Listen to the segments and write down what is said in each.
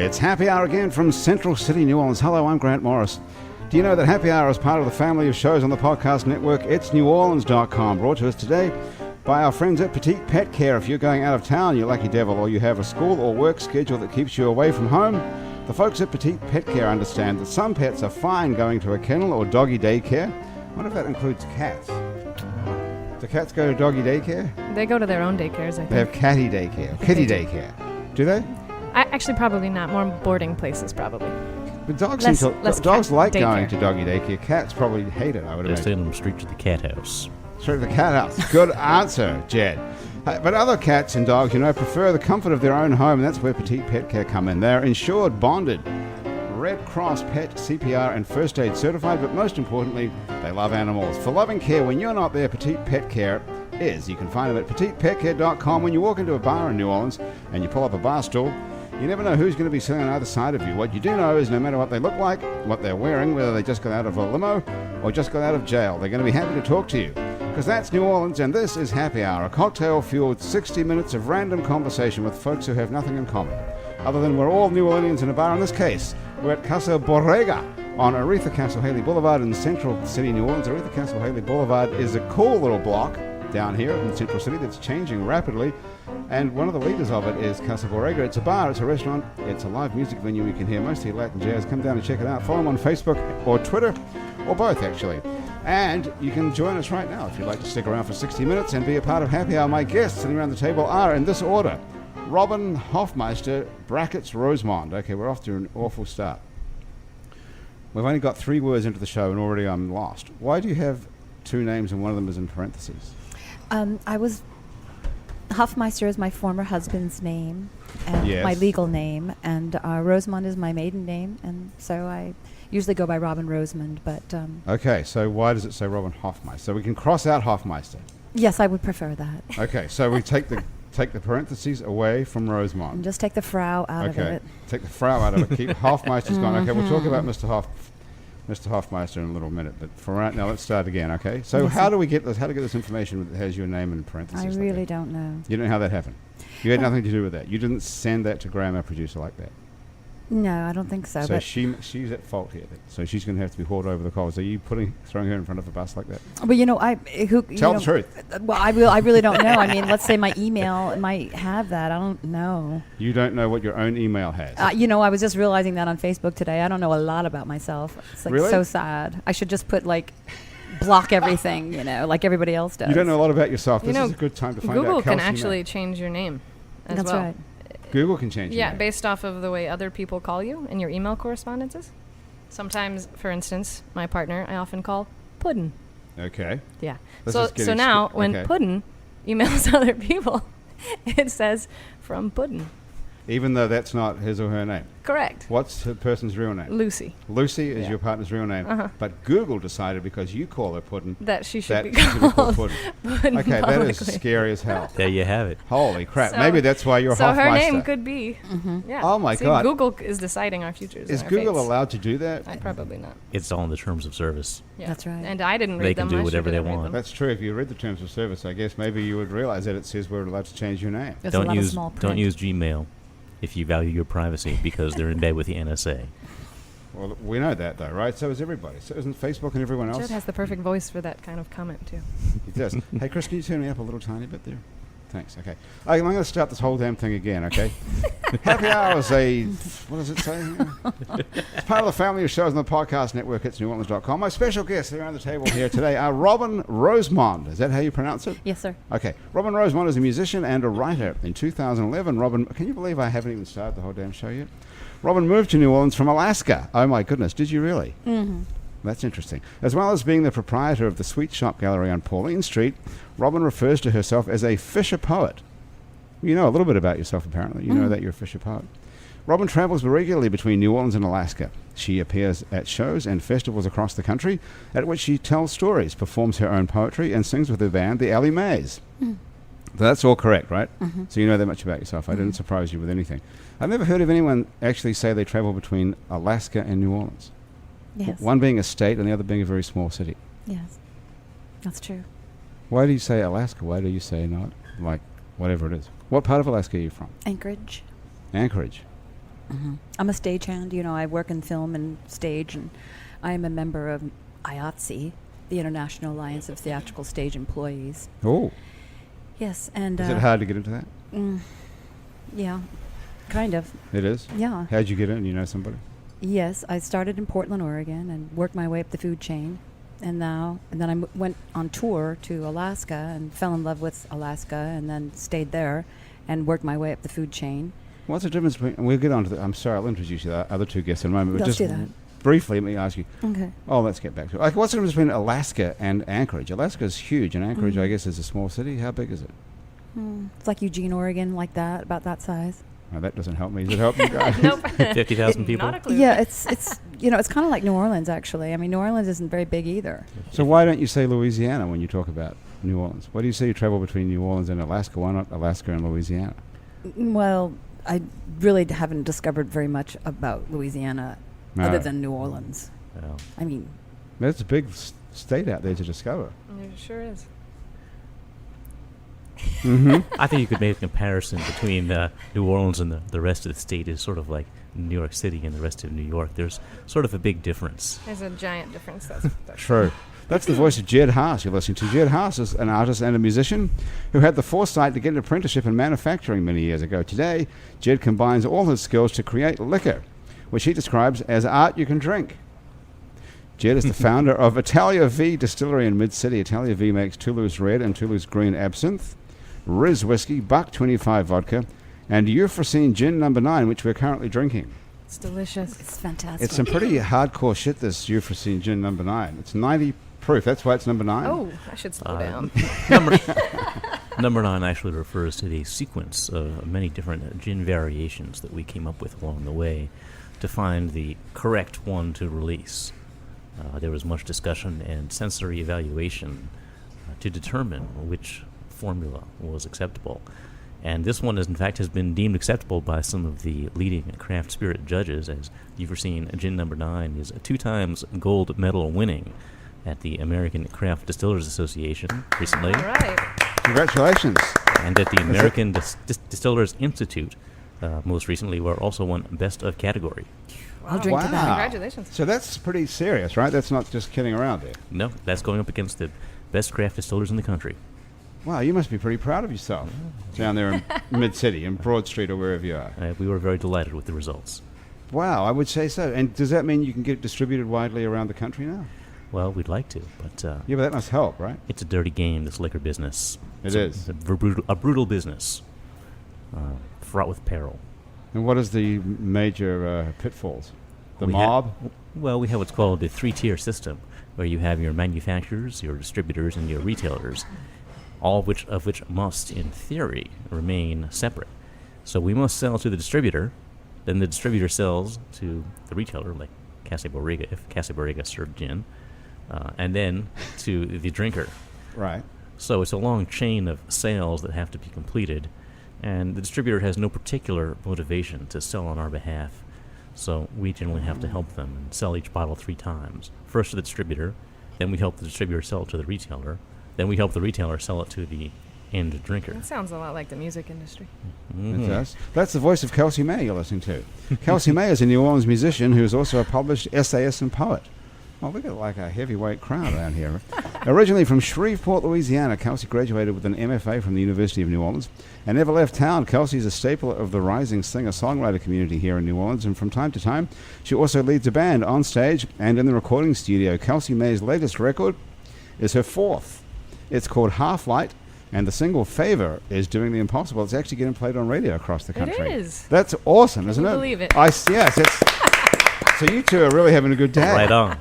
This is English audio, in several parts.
It's Happy Hour again from Central City, New Orleans. Hello, I'm Grant Morris. Do you know that Happy Hour is part of the family of shows on the podcast network? It's neworleans.com, brought to us today by our friends at Petite Pet Care. If you're going out of town, you lucky devil, or you have a school or work schedule that keeps you away from home, the folks at Petite Pet Care understand that some pets are fine going to a kennel or doggy daycare. I wonder if that includes cats. Do cats go to doggy daycare? They go to their own daycares, I think. They have catty daycare, kitty daycare. Do they? Actually, probably not. More boarding places, probably. But dogs Less dogs like daycare. going to doggy daycare. Cats probably hate it, I would Just imagine. send them straight to the cat house. Straight to the cat house. Good answer, Jedd. But other cats and dogs, prefer the comfort of their own home, and that's where Petite Pet Care come in. They're insured, bonded, Red Cross Pet, CPR, and First Aid certified, but most importantly, they love animals. For loving care when you're not there, Petite Pet Care is. You can find them at petitepetcare.com. When you walk into a bar in New Orleans and you pull up a bar stool, you never know who's going to be sitting on either side of you. What you do know is no matter what they look like, what they're wearing, whether they just got out of a limo or just got out of jail, they're going to be happy to talk to you. Because that's New Orleans, and this is Happy Hour, a cocktail-fueled 60 minutes of random conversation with folks who have nothing in common. Other than we're all New Orleans in a bar. In this case, we're at Casa Borrega on Aretha Castle Haley Boulevard in Central City, New Orleans. Aretha Castle Haley Boulevard is a cool little block down here in Central City that's changing rapidly. And one of the leaders of it is Casa Borrega. It's a bar, it's a restaurant, it's a live music venue. You can hear mostly Latin jazz. Come down and check it out. Follow them on Facebook or Twitter, or both actually. And you can join us right now if you'd like to stick around for 60 minutes and be a part of Happy Hour. My guests sitting around the table are, in this order, Herr Hoffmeister, brackets Rosemond. Okay, we're off to an awful start. We've only got 3 words into the show and already I'm lost. Why do you have 2 names and one of them is in parentheses? Hoffmeister is my former husband's name and Yes. my legal name, and Rosemond is my maiden name, and so I usually go by Robin Rosemond, but... Okay, so why does it say Herr Hoffmeister? So we can cross out Hoffmeister. yes, I would prefer that. Okay, so we take the parentheses away from Rosemond. And just take the Frau out of Okay, it. take the Frau out of it. Keep Hoffmeister's gone. Okay, we'll talk about Mr. Hoffmeister in a little minute, but for right now, let's start again, okay? So Yes, how do we get this? How to get this information that has your name in parentheses? I like really that? don't know. You don't know how that happened? You had nothing to do with that? You didn't send that to Graham, our producer, like that? No, I don't think so. So but she's at fault here then. So she's going to have to be hauled over the coals. Are you throwing her in front of a bus like that? But Tell the truth. Well, I really don't know. I mean, let's say my email might have that. I don't know. You don't know what your own email has. I was just realizing that on Facebook today. I don't know a lot about myself. It's like Really? so sad. I should just put block everything, like everybody else does. You don't know a lot about yourself. This You know, is a good time to find out. Google can Kelcy actually Mae. change your name as That's well. right. Google can change your Yeah, name. based off of the way other people call you in your email correspondences. Sometimes, for instance, my partner I often call Pudd'n. Okay. Yeah. This So is getting now sp- when okay. Pudd'n emails other people, it says from Pudd'n. Even though that's not his or her name. Correct. What's the person's real name? Lucy. Lucy is Yeah. your partner's real name. Uh-huh. But Google decided because you call her Pudd'n, That she should that be she should be called called Pudd'n. Pudd'n Okay, that is publicly. scary as hell. There you have it. Holy crap. So- Maybe that's why you're So Hoffmeister. her name could be. Yeah. Oh my See, God. Google is deciding our futures. Is and our Google fates. allowed to do that? Probably not. It's all in the terms of service. Yeah. That's right. And I didn't read They them. can do I whatever sure they didn't read want. them. That's true. If you read the terms of service, I guess maybe you would realize that it says we're allowed to change your name. There's a lot of small print. Don't use Gmail if you value your privacy because they're in bed with the NSA. Well, we know that though, right? So is everybody. So isn't Facebook and everyone else? Jedd has the perfect voice for that kind of comment too. It does. Hey, Chris, can you turn me up a little tiny bit there? Thanks. Okay. I'm going to start this whole damn thing again, okay? Happy Hour is what does it say here? It's part of the family of shows on the podcast network. It's neworleans.com. My special guests around the table here today are Robin Rosemond. Is that how you pronounce it? Yes, sir. Okay. Robin Rosemond is a musician and a writer. In 2011, Robin, can you believe I haven't even started the whole damn show yet? Robin moved to New Orleans from Alaska. Oh my goodness, did you really? Mm-hmm. That's interesting. As well as being the proprietor of the Sweet Shop Gallery on Pauline Street, Robin refers to herself as a Fisher poet. You know a little bit about yourself, apparently. You know that you're a Fisher poet. Robin travels regularly between New Orleans and Alaska. She appears at shows and festivals across the country at which she tells stories, performs her own poetry, and sings with her band, the Atelier Vie. That's all correct, right? Mm-hmm. So you know that much about yourself. I didn't surprise you with anything. I've never heard of anyone actually say they travel between Alaska and New Orleans. Yes. One being a state and the other being a very small city. Yes. That's true. Why do you say Alaska? Why do you say not, like, whatever it is? What part of Alaska are you from? Anchorage. Anchorage. I'm a stagehand. I work in film and stage, and I am a member of IATSE, the International Alliance of Theatrical Stage Employees. Oh. Yes, and... Is it hard to get into that? Yeah, kind of. It is? Yeah. How'd you get in? You know somebody? Yes, I started in Portland, Oregon, and worked my way up the food chain. And then I went on tour to Alaska and fell in love with Alaska, and then stayed there and worked my way up the food chain. What's the difference between... And we'll get on to I'm sorry, I'll introduce you to the other two guests in a moment. But Let's just do that. briefly, let me ask you. Okay. Oh, let's get back to it. Like, what's the difference between Alaska and Anchorage? Alaska is huge, and Anchorage, I guess, is a small city. How big is it? It's like Eugene, Oregon, like that, about that size. Oh, that doesn't help me. Does it help you guys? Nope. 50,000 people? Not a clue. Yeah, it's it's kind of like New Orleans, actually. I mean, New Orleans isn't very big either. So why don't you say Louisiana when you talk about New Orleans? Why do you say you travel between New Orleans and Alaska? Why not Alaska and Louisiana? Well, I really haven't discovered very much about Louisiana No. other than New Orleans. Well, I mean, There's a big state out there to discover. It sure is. I think you could make a comparison between New Orleans and the rest of the state is sort of like New York City and the rest of New York. There's sort of a big difference. There's a giant difference. That's True. That's the voice of Jedd Haas you're listening to. Jedd Haas is an artist and a musician who had the foresight to get an apprenticeship in manufacturing many years ago. Today, Jedd combines all his skills to create liquor, which he describes as art you can drink. Jedd is the founder of Atelier Vie distillery in Mid-City. Atelier Vie makes Toulouse Red and Toulouse Green absinthe, Riz whiskey, Buck 25 vodka, and Euphrosine gin number 9, which we're currently drinking. It's delicious. it's fantastic. It's some pretty hardcore shit, this Euphrosine gin number 9. It's 90 proof. That's why it's number 9. Oh, I should slow down. Number 9 actually refers to the sequence of many different gin variations that we came up with along the way to find the correct one to release. There was much discussion and sensory evaluation to determine which formula was acceptable. And this one, in fact, has been deemed acceptable by some of the leading craft spirit judges, as you've seen gin number 9 is 2 times gold medal winning at the American Craft Distillers Association recently. All right. Congratulations. And at the American Distillers Institute most recently, were also won Best of Category. I'll drink to Wow. that. Congratulations. So that's pretty serious, right? That's not just kidding around there. No, that's going up against the best craft distillers in the country. Wow, you must be pretty proud of yourself down there in Mid-City, in Broad Street or wherever you are. We were very delighted with the results. Wow, I would say so. And does that mean you can get it distributed widely around the country now? Well, we'd like to, but Yeah, but that must help, right? it's a dirty game, this liquor business. It is. It's a brutal business, fraught with peril. And what is the major pitfalls? The We mob? Well, we have what's called the 3-tier system, where you have your manufacturers, your distributors, and your retailers, all of which must, in theory, remain separate. So we must sell to the distributor, then the distributor sells to the retailer, like Casa Borrega, if Casa Borrega served gin, and then to the drinker. Right. So it's a long chain of sales that have to be completed, and the distributor has no particular motivation to sell on our behalf. So we generally have to help them and sell each bottle 3 times. First to the distributor, then we help the distributor sell it to the retailer, then we help the retailer sell it to the end drinker. That sounds a lot like the music industry. It does. That's the voice of Kelcy Mae you're listening to. Kelcy Mae is a New Orleans musician who is also a published essayist and poet. Well, we got like a heavyweight crowd around here. Originally from Shreveport, Louisiana, Kelcy graduated with an MFA from the University of New Orleans and never left town. Kelcy is a staple of the rising singer-songwriter community here in New Orleans, and from time to time, she also leads a band on stage and in the recording studio. Kelcy Mae's latest record is her 4th. It's called Half Light, and the single Favor is doing the impossible. It's actually getting played on radio across the country. It is. That's awesome, isn't you it? believe it? Yes. So you two are really having a good day. Right on.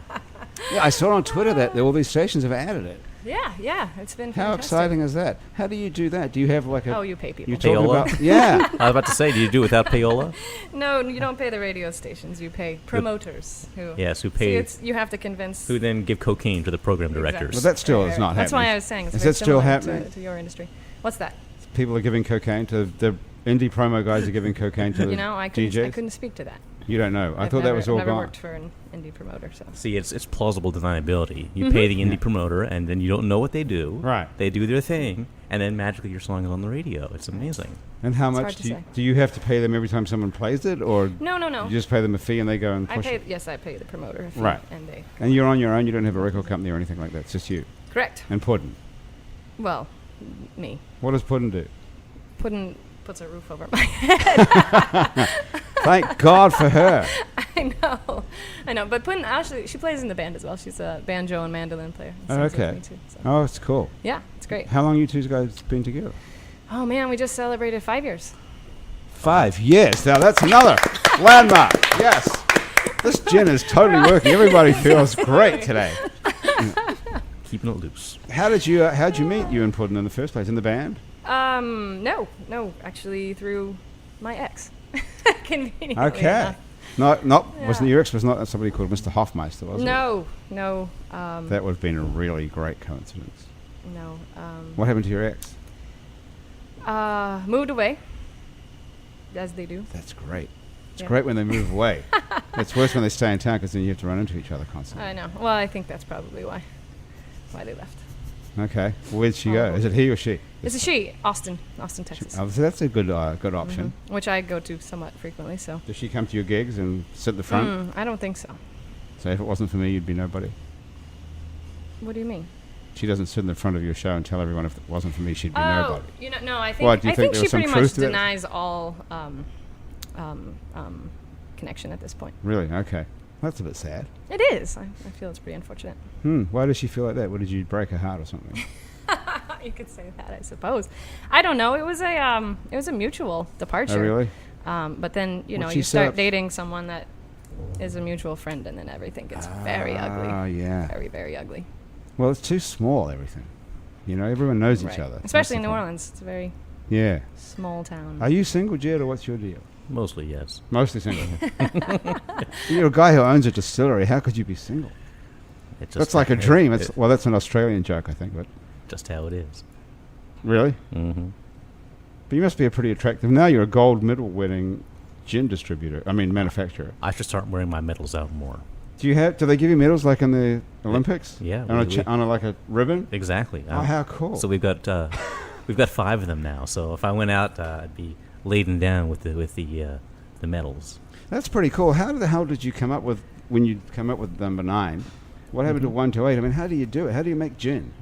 Yeah, I saw on Twitter that all these stations have added it. Yeah. It's been How fantastic. exciting is that? How do you do that? Do you have like a... Oh, you pay people. You're talking Payola? about... Yeah. I was about to say, do you do it without payola? No, you don't pay the radio stations. You pay promoters who. Yes, who See, pay, you have to convince. who then give cocaine to the program directors. Well, that still is not That's happening. why I was saying it's Is very that still similar happening? to your industry. What's that? People are giving cocaine to... The indie promo guys are giving cocaine to the You know, I DJs? couldn't speak to that. You don't know. I I've thought that never- was all never gone. worked for an indie promoter, so. See, it's plausible deniability. You pay the indie promoter, and then you don't know what they do. Right. They do their thing, And then magically your song is on the radio. It's amazing. And how It's much hard to say. do you have to pay them every time someone plays it, or No. you just pay them a fee and they go and I push pay. it? Yes, I pay the promoter. A fee, Right. And they. And you're on your own. You don't have a record company or anything like that. It's just you Correct. and Pudd'n. Well, me. What does Pudd'n do? Pudd'n puts a roof over my head. Thank God for her. I know. But Pudd'n actually, she plays in the band as well. She's a banjo and mandolin player. and Oh, sings with okay. me too, so. Oh, it's cool. Yeah, it's great. How long you two guys been together? Oh man, we just celebrated 5 years. 5 years. Now that's another landmark. Yes. This gin is totally working. Everybody feels great today. Keeping it loose. How'd you meet you and Pudd'n in the first place? In the band? No, actually through my ex. Conveniently Okay. enough. Wasn't your ex was not somebody called Mr. Hoffmeister, was it? No. That would have been a really great coincidence. No. What happened to your ex? Moved away. As they do. That's great. It's Yeah. great when they move away. It's worse when they stay in town because then you have to run into each other constantly. I know. Well, I think that's probably why they left. Okay. Where'd she go? Oh. Is it he or she? It's a she. Austin, Texas. Oh, so that's a good option. Mhm. Which I go to somewhat frequently. So. Does she come to your gigs and sit at the front? I don't think so. So if it wasn't for me, you'd be nobody. What do you mean? She doesn't sit in the front of your show and tell everyone if it wasn't for me, she'd be nobody. No. I think Why, do you I think think there she was some pretty truth much to that? denies all connection at this point. Really? Okay. That's a bit sad. It is. I feel it's pretty unfortunate. Why does she feel like that? What, did you break her heart or something? You could say that, I suppose. I don't know. It was a mutual departure. Oh, really? But then What'd she you start say? dating someone that is a mutual friend, and then everything gets very ugly. Oh, yeah. Very, very ugly. Well, it's too small, everything. You know, everyone knows each Right. other. Especially in That's New the Orleans. It's a very thing. Yeah. small town. Are you single, Jedd, or what's your deal? Mostly, yes. Mostly single. You're a guy who owns a distillery. How could you be single? It's That's like a dream. Well, that's an Australian joke, I think. But just how it is. really? Mm-hmm. But you must be a pretty attractive. Now you're a gold medal winning gin manufacturer. I should start wearing my medals out more. Do they give you medals like in the Olympics? Yeah. On like a ribbon? Exactly. Oh, how cool. So we've got 5 of them now. So if I went out, I'd be laden down with the medals. That's pretty cool. How the hell did you come up with, when you come up with number 9, what happened to 1 to 8? I mean, how do you do it? How do you make gin?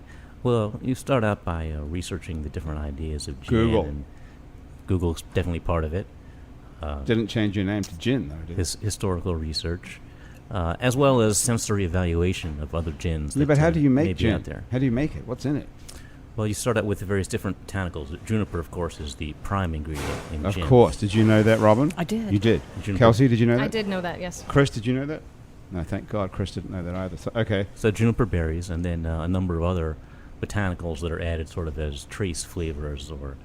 Well, you start out by researching the different ideas of gin. Google. And Google's definitely part of it. Didn't change your name to gin, though, did it? Historical research, as well as sensory evaluation of other gins. Yeah, but how do you make may be gin? out there. How do you make it? What's in it? Well, you start out with the various different botanicals. Juniper, of course, is the prime ingredient in Of gin. course. Did you know that, Robin? I did. You did. Juniper. Kelsey, did you know that? I did know that, yes. Chris, did you know that? No, thank God Chris didn't know that either. So, okay. So juniper berries, and then a number of other botanicals that are added sort of as trace flavors or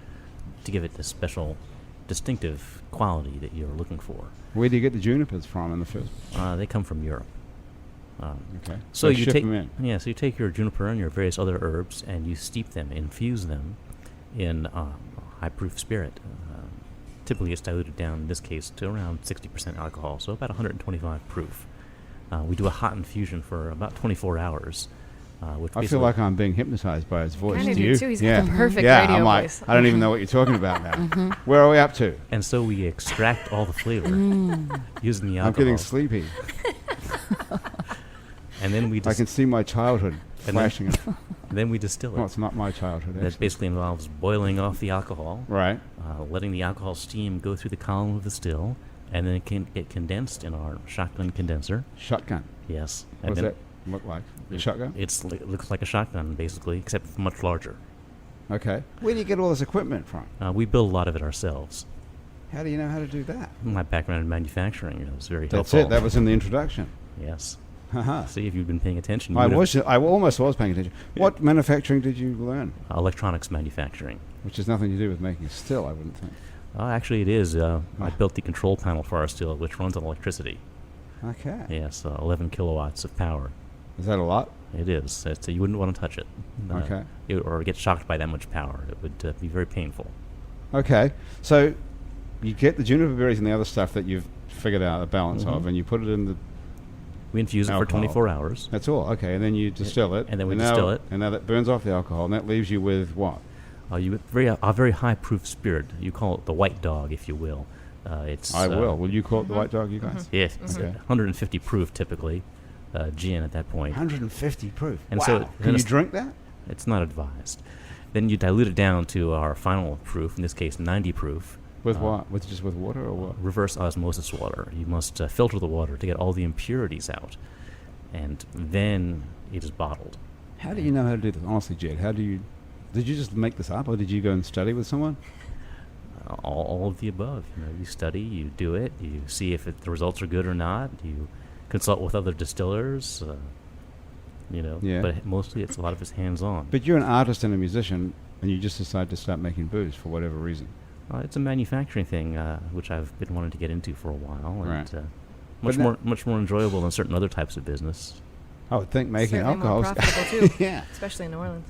to give it the special distinctive quality that you're looking for. Where do you get the junipers from in the first? They come from Europe. Okay. So They you ship take them in. so you take your juniper and your various other herbs and you steep them, infuse them in high-proof spirit. Typically, it's diluted down in this case to around 60% alcohol, so about 125 proof. We do a hot infusion for about 24 hours. Which I feel basically- like I'm being hypnotized by his voice. Kind of Do do you? too. He's yeah. got the perfect yeah, radio I'm like, voice. I don't even know what you're talking about now. Where are we up to? And so we extract all the flavor using the alcohol. I'm getting sleepy. And then we I can see my childhood And flashing. then we distill it. Well, it's not my childhood. That Actually. basically involves boiling off the alcohol, Right. letting the alcohol steam go through the column of the still, and then it can get condensed in our shotgun condenser. Shotgun. Yes. What And does then that look like? A shotgun? It looks like a shotgun, basically, except much larger. Okay. Where do you get all this equipment from? We build a lot of it ourselves. How do you know how to do that? My background in manufacturing was very That's helpful. it. That was in the introduction. Yes. Haha. See, if you've been paying attention. you I would've- almost was paying attention. What manufacturing did you learn? Electronics manufacturing. Which has nothing to do with making a still, I wouldn't think. Actually, it is. I built the control panel for our still, which runs on electricity. Okay. Yes, 11 kilowatts of power. Is that a lot? It is. You wouldn't want to touch it. Okay. Or get shocked by that much power. It would be very painful. Okay. So you get the juniper berries and the other stuff that you've figured out a balance of, and you put it in the... We infuse it for Alcohol. 24 hours. That's all. Okay. And then you distill it. And then we now- distill it. And now that burns off the alcohol, and that leaves you with what? You a very high proof spirit. You call it the white dog, if you will. I will. Will you call it the white dog, you guys? Yes, it's Okay. 150 proof typically, gin at that point. 150 proof. And wow. so Can you drink that? It's not advised. Then you dilute it down to our final proof, in this case 90 proof. With what? Just with water or what? Reverse osmosis water. You must filter the water to get all the impurities out, and then it is bottled. How do you know how to do this? Honestly, Jedd, did you just make this up, or did you go and study with someone? All of the above. You study, you do it, you see if the results are good or not. You consult with other distillers. Yeah. But mostly a lot of it's hands-on. But you're an artist and a musician, and you just decide to start making booze for whatever reason. It's a manufacturing thing, which I've been wanting to get into for a while, Right. and much more enjoyable than certain other types of business. I would think making Certainly alcohol. more profitable too, Yeah, especially in New Orleans.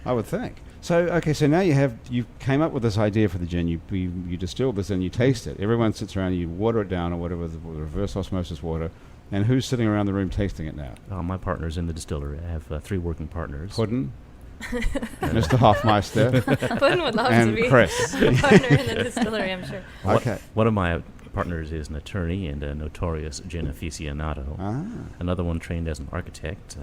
I would think. So now you came up with this idea for the gin. You distill this and you taste it. Everyone sits around, you water it down or whatever, the reverse osmosis water. And who's sitting around the room tasting it now? My partner's in the distillery. I have 3 working partners. Pudd'n, Mr. Hoffmeister, Pudd'n would love to and be Chris. a partner in the distillery, I'm sure. Okay. One of my partners is an attorney and a notorious gin aficionado. Ah. Another one trained as an architect,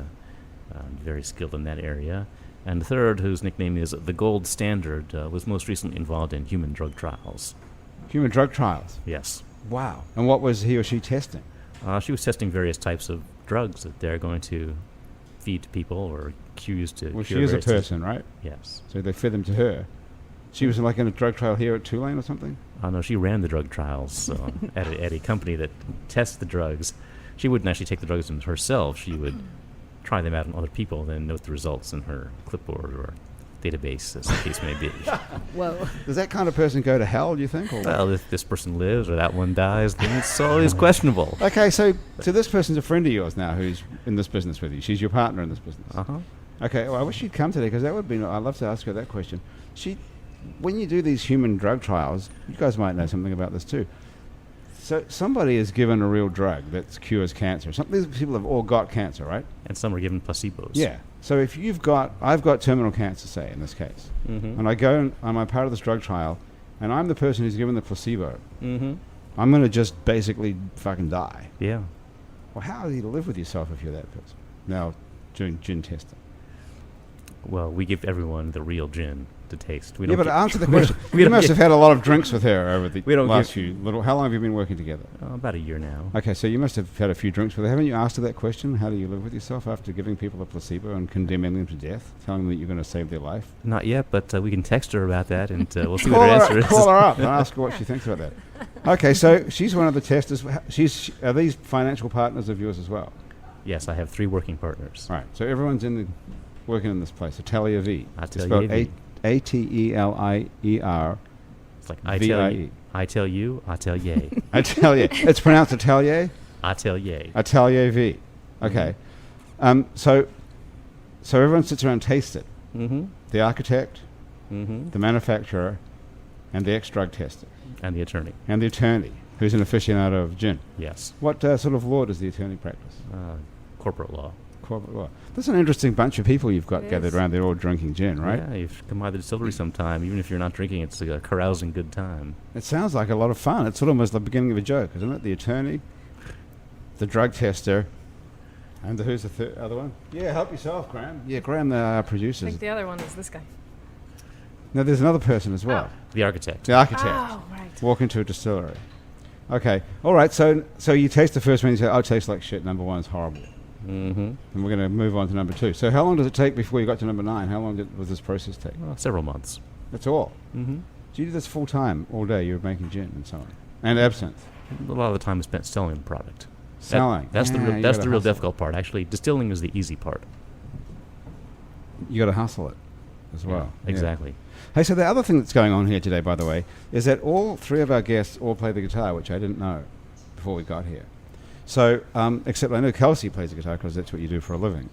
very skilled in that area. And the third, whose nickname is the Gold Standard, was most recently involved in human drug trials. Human drug trials. Yes. Wow. And what was he or she testing? She was testing various types of drugs that they're going to feed to people or accused to. Well, cure she is a various person, right? Yes. So they fed them to her. She was like in a drug trial here at Tulane or something? No, she ran the drug trials at a company that tests the drugs. She wouldn't actually take the drugs in herself. She would try them out on other people, then note the results in her clipboard or database, as the case may be. Whoa. Does that kind of person go to hell, do you think? Or Well, if this person lives or that one dies, then it's always questionable. okay, so this person's a friend of yours now who's in this business with you. She's your partner in this business. Uh-huh. Okay, well, I wish she'd come today because that would be. I'd love to ask her that question. When you do these human drug trials, you guys might know something about this too. So somebody is given a real drug that cures cancer. These people have all got cancer, right? And some are given placebos. Yeah. So if I've got terminal cancer, say in this case, Mm-hmm. and I go and I'm part of this drug trial, and I'm the person who's given the placebo, Mm-hmm. I'm going to just basically fucking die. Yeah. Well, how do you live with yourself if you're that person? Now, doing gin testing. Well, we give everyone the real gin to taste. We Yeah, but gi- answer the we don't- question. we You don't must give- have had a lot of drinks with her over the We don't last give- few little. How long have you been working together? About a year now. Okay, so you must have had a few drinks with her. Haven't you asked her that question? How do you live with yourself after giving people a placebo and condemning them to death, telling them that you're going to save their life? Not yet, but we can text her about that, and we'll see what her answer is. Call her up and ask her what she thinks about that. Okay, so she's one of the testers. Are these financial partners of yours as well? Yes, I have 3 working partners. Right. So everyone's working in this place. Atelier Vie. Atelier Spelled Vie. Atelier. It's like I tell VIE. you, I tell you, Atelier. Atelier. It's pronounced Atelier. Atelier. Atelier Vie. Okay. So everyone sits around and tastes it. Mm-hmm. The architect, Mm-hmm. the manufacturer, and the ex-drug tester, And the attorney. and the attorney, who's an aficionado of gin. Yes. What sort of law does the attorney practice? Corporate law. Corporate law. That's an interesting bunch of people you've got It gathered is. around. They're all drinking gin, right? Yeah, you should come by the distillery sometime. Even if you're not drinking, it's a carousing good time. It sounds like a lot of fun. It's almost the beginning of a joke, isn't it? The attorney, the drug tester, and who's the other one? Yeah, help yourself, Graham. Yeah, Graham, the I producers. think the other one is this guy. No, there's another person as well. The architect. The architect. Oh, right. Walk into a distillery. Okay. All right. So you taste the first one. You say, "Oh, it tastes like shit." Number 1 is horrible, Mm-hmm. and we're going to move on to number 2. So how long does it take before you got to number 9? How long was this process take? Several months. That's all. Mm-hmm. Do you do this full time, all day? You're making gin and so on, and absinthe, A lot of the time is spent selling the product. selling. That's Yeah, the you real, that's gotta the real hustle. difficult part. Actually, distilling is the easy part. You got to hustle it as well. Yeah, exactly. Hey, so the other thing that's going on here today, by the way, is that all 3 of our guests all play the guitar, which I didn't know before we got here. So, except I know Kelcy plays the guitar because that's what you do for a living.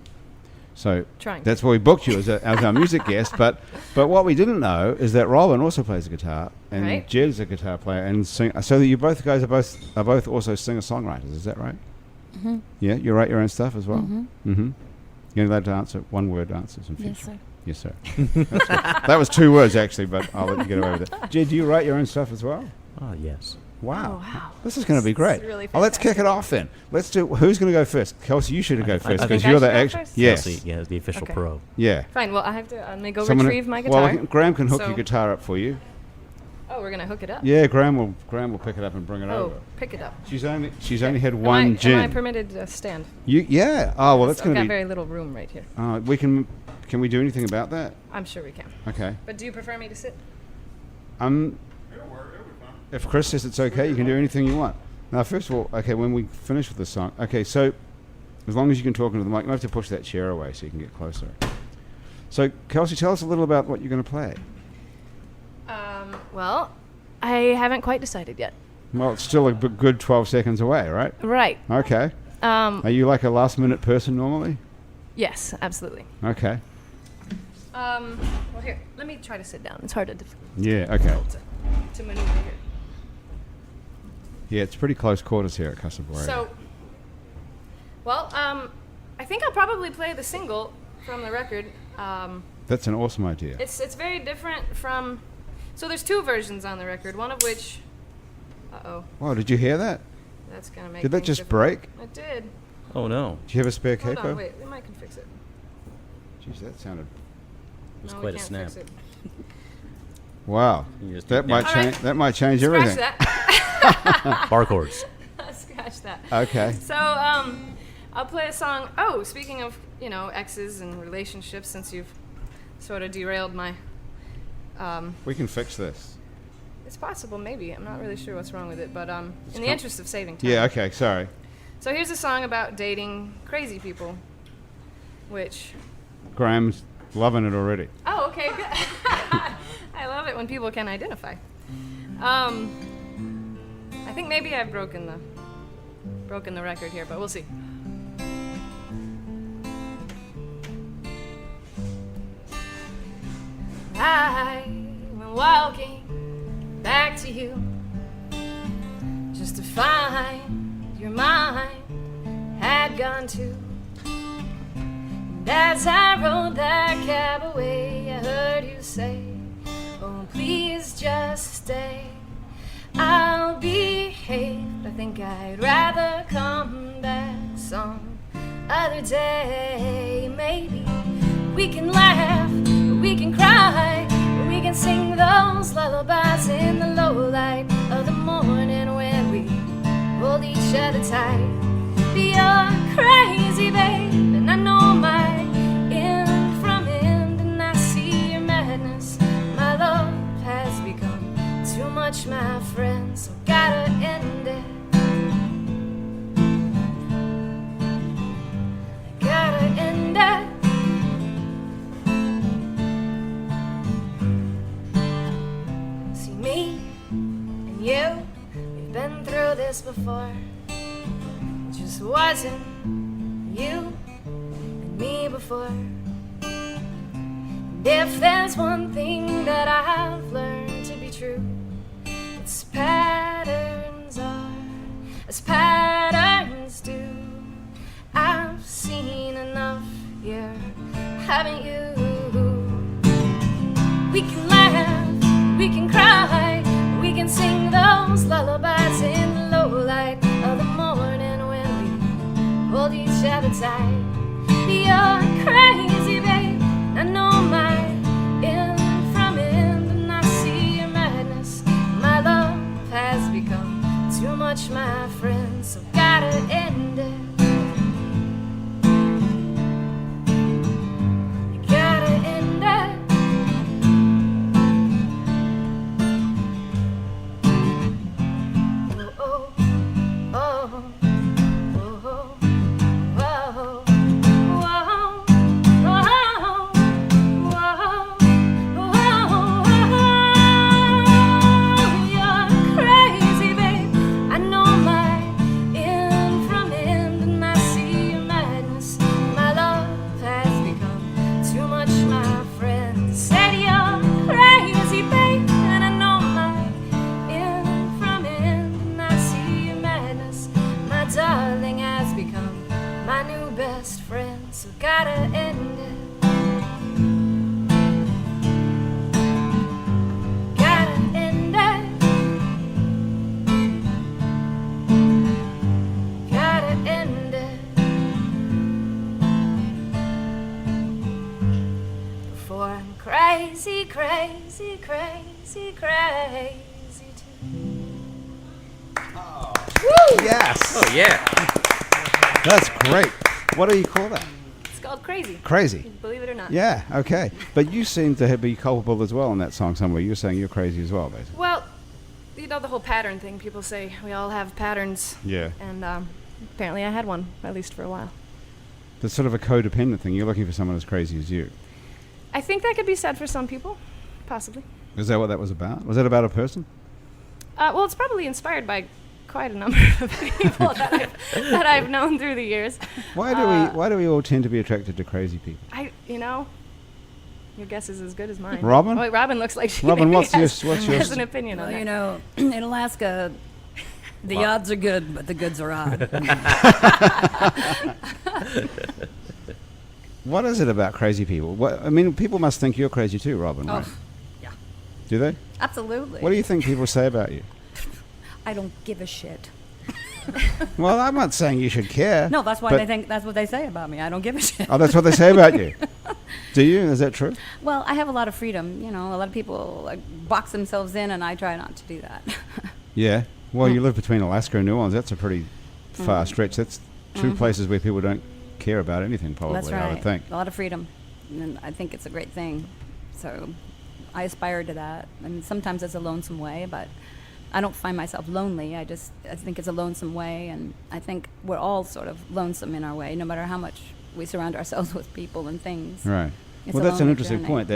So Trying. that's why we booked you as our music guest. But what we didn't know is that Robin also plays the guitar, and Right. Jedd's a guitar player, and so that you both guys are both also singer-songwriters. Is that right? Mm-hmm. Yeah, you write your own stuff as well. Mm-hmm. Mm-hmm. You're allowed to answer one-word answers in future. Yes, sir. Yes, sir. That was 2 words, actually, but I'll let you get away with it. Jedd, do you write your own stuff as well? Ah, yes. Wow. Oh, wow. This is going to be great. really Well, let's kick it fantastic. off then. Let's do. Who's going to go first? Kelcy, you should go I first think because I you're the should go actual. first? Yes. Kelcy, yeah, the official Okay. pro. Yeah. Fine. Well, I have to. Let me go Someone- retrieve my guitar. Well, Graham can hook So- your guitar up for you. Oh, we're gonna hook it up. Yeah, Graham will pick it up and bring it Oh, over. pick it up. She's only had Am one I gin. permitted to stand? Yeah. Oh well, that's I've going got to be. very little room right here. We can. Can we do anything about that? I'm sure we can. Okay. But do you prefer me to sit? If Chris says it's okay, you can do anything you want. Now, first of all, okay, when we finish with the song, okay, so as long as you can talk into the mic, you have to push that chair away so you can get closer. So, Kelcy, tell us a little about what you're going to play. Well, I haven't quite decided yet. Well, it's still a good 12 seconds away, right? Right. Okay. Are you like a last-minute person normally? Yes, absolutely. Okay. Well, here, let me try to sit down. It's hard to Yeah, okay. to maneuver here. Yeah, it's pretty close quarters here at Casa Borrega. So, well, I think I'll probably play the single from the record. That's an awesome idea. It's very different from. So there's 2 versions on the record. One of which. Wow, did you hear that? That's gonna make. Did that things just difficult. break? It did. Oh, no. Do you have a spare Hold capo? on, wait. The mic can fix it. Jeez, that sounded. It was No, we quite a can't snap. fix it. Wow. You just That did might All change. right. That might change Scratch everything. that. Bar chords. Scratch that. Okay. So, I'll play a song. Oh, speaking of, exes and relationships, since you've sort of derailed my. We can fix this. It's possible, maybe. I'm not really sure what's wrong with it, but in the com- interest of saving time. Yeah. Okay. Sorry. So here's a song about dating crazy people, which. Graham's loving it already. Oh, okay, good. I love it when people can identify. I think maybe I've broken the record here, but we'll see. I went walking back to you just to find your mind had gone too. And as I rode that cab away, I heard you say, oh, please just stay. I'll behave. I think I'd rather come back some other day. Maybe we can laugh, we can cry, we can sing those lullabies in the low light of the morning when we hold each other tight. You're crazy, babe, and I know my end from end, and I see your madness. My love has become too much, my friend, so gotta end it. Gotta end it. See, me and you, we've been through this before. It just wasn't you and me before. And if there's one thing that I've learned to be true, it's patterns are as patterns do. I've seen enough here, haven't you? We can laugh, we can cry, we can sing those lullabies in the low light of the morning when we hold each other tight. You're crazy, babe, I know my end from end, and I see your madness. My love has become too much, my friend, so gotta end it. You gotta end it. Oh, oh, oh, oh, oh, oh, oh, you're crazy, babe. I know my end from end, and I see your madness. My love has become too much, my friend. Said you're crazy, babe, and I know my end from end, and I see your madness. My darling has become my new best friend, so gotta end it. crazy, crazy, crazy too. Yes. Oh, yeah. That's great. What do you call that? It's called Crazy. Crazy. Believe it or not. Yeah, okay. But you seem to be culpable as well in that song somewhere. You're saying you're crazy as well, basically. Well, you know the whole pattern thing. People say we all have patterns. Yeah. And apparently I had one, at least for a while. It's sort of a codependent thing. You're looking for someone as crazy as you. I think that could be said for some people. Possibly. Is that what that was about? Was that about a person? Well, it's probably inspired by quite a number of people that I've known through the years. Why do we all tend to be attracted to crazy people? Your guess is as good as mine. Robin? Oh, Robin looks like she Robin, maybe what's your has an opinion Well, on you that. know, in Alaska, the odds are good, but the goods are odd. What is it about crazy people? People must think you're crazy too, Robin, right? Yeah. Do they? Absolutely. What do you think people say about you? I don't give a shit. Well, I'm not saying you should care. No, that's why but- they think that's what they say about me. I don't give a shit. Oh, that's what they say about you. Do you? Is that true? Well, I have a lot of freedom. You know, a lot of people box themselves in, and I try not to do that. Yeah. Well, you live between Alaska and New Orleans. That's a pretty far stretch. That's two places where people don't care about anything, probably, That's right. I would think. A lot of freedom, and I think it's a great thing. So I aspire to that. I mean, sometimes it's a lonesome way, but I don't find myself lonely. I think it's a lonesome way, and I think we're all sort of lonesome in our way, no matter how much we surround ourselves with people and things. Right. It's Well, a that's an lonely interesting journey. point,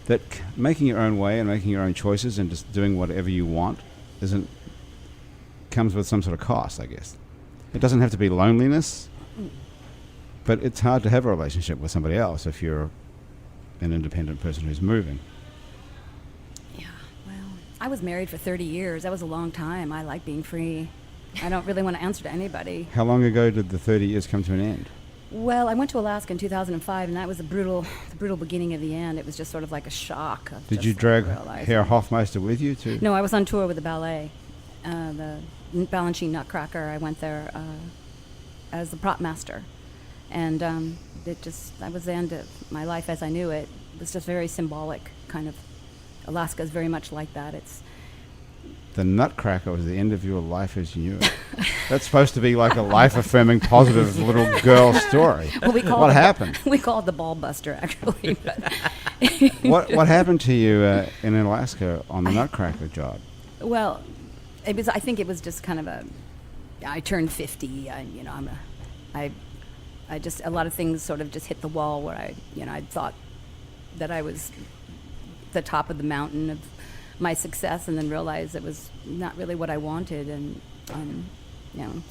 that making your own way and making your own choices and just doing whatever you want comes with some sort of cost, I guess. It doesn't have to be loneliness, but it's hard to have a relationship with somebody else if you're an independent person who's moving. Yeah, well, I was married for 30 years. That was a long time. I like being free. I don't really want to answer to anybody. How long ago did the 30 years come to an end? Well, I went to Alaska in 2005, and that was the brutal beginning of the end. It was just sort of like a shock. Of Did just you drag realizing- Herr Hoffmeister with you to? No, I was on tour with the ballet, the Balanchine Nutcracker. I went there as the prop master, and that was the end of my life as I knew it. It was just very symbolic, kind of. Alaska is very much like that. It's The Nutcracker was the end of your life as you knew it. That's supposed to be like a life-affirming, positive little girl story. well, we call What it happened? We call it the ball buster, actually. But What happened to you in Alaska on the Nutcracker job? Well, it was. I think it was just kind of I turned 50. I just a lot of things sort of just hit the wall where I thought that I was the top of the mountain of my success, and then realized it was not really what I wanted, and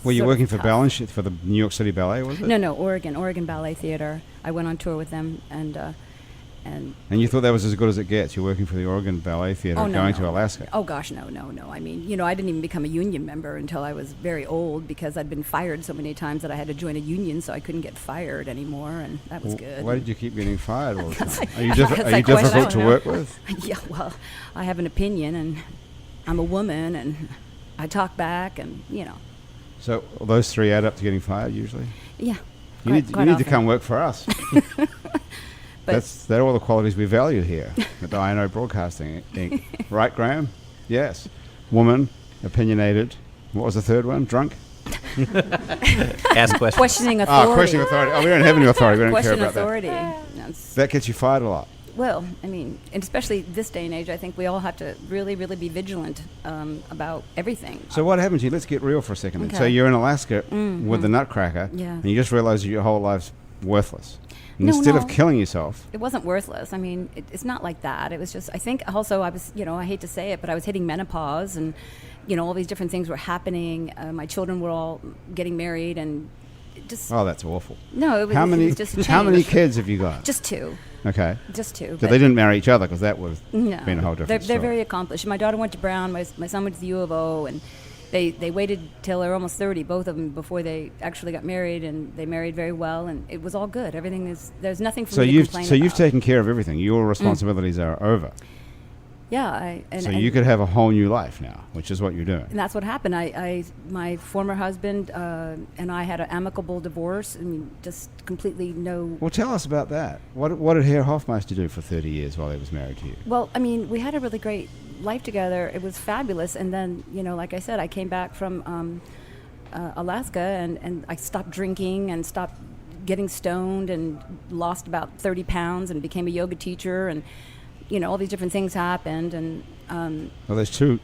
Were you sort of working for tough. Balanchine for the New York City Ballet? Was it? No, Oregon Ballet Theater. I went on tour with them, and And you thought that was as good as it gets? You're working for the Oregon Ballet Theater, Oh, no, going no. to Alaska. Oh gosh, no. I mean, I didn't even become a union member until I was very old, because I'd been fired so many times that I had to join a union, so I couldn't get fired anymore, and that was good. Why did you keep getting fired all the time? Because Are you, because are I you question- difficult to I don't work with? Yeah, well, I have an opinion, and I'm a woman, and I talk back, and So those three add up to getting fired usually? yeah. You need to often. come work for us. But They're all the qualities we value here at the INO Broadcasting Inc. Right, Graham? Yes. Woman, opinionated. What was the third one? Drunk? Ask questions. questioning authority. Questioning authority. Oh, we don't have any authority. We don't care Question about authority. that. That's- That gets you fired a lot. Well, I mean, and especially this day and age, I think we all have to really, really be vigilant about everything. So what happened to you? Let's get real for a second. Okay. So you're in Alaska with the Nutcracker, Yeah. and you just realize your whole life's worthless. And No, instead no. of killing yourself, It wasn't worthless. I mean, it's not like that. It was just, I think also I was, I hate to say it, but I was hitting menopause, and, all these different things were happening. My children were all getting married, and it just, oh, that's awful. no, it was, How it many? was just a How many change. kids have you got? Just two. Okay. Just two. So but- they didn't marry each other because that would have No, been a whole different they're story. very accomplished. My daughter went to Brown. My son went to the U of O, and they waited till they were almost 30, both of them, before they actually got married, and they married very well, and it was all good. Everything is, there's nothing for So me to you've complain so you've about. taken care of everything. Your responsibilities are over. Yeah. So you could have a whole new life now, which is what you're doing. And that's what happened. My former husband and I had an amicable divorce, and just completely no. Well, tell us about that. What did Herr Hoffmeister do for 30 years while he was married to you? Well, I mean, we had a really great life together. It was fabulous. And then, like I said, I came back from Alaska, and I stopped drinking and stopped getting stoned and lost about 30 pounds and became a yoga teacher, and all these different things happened. And well, there's two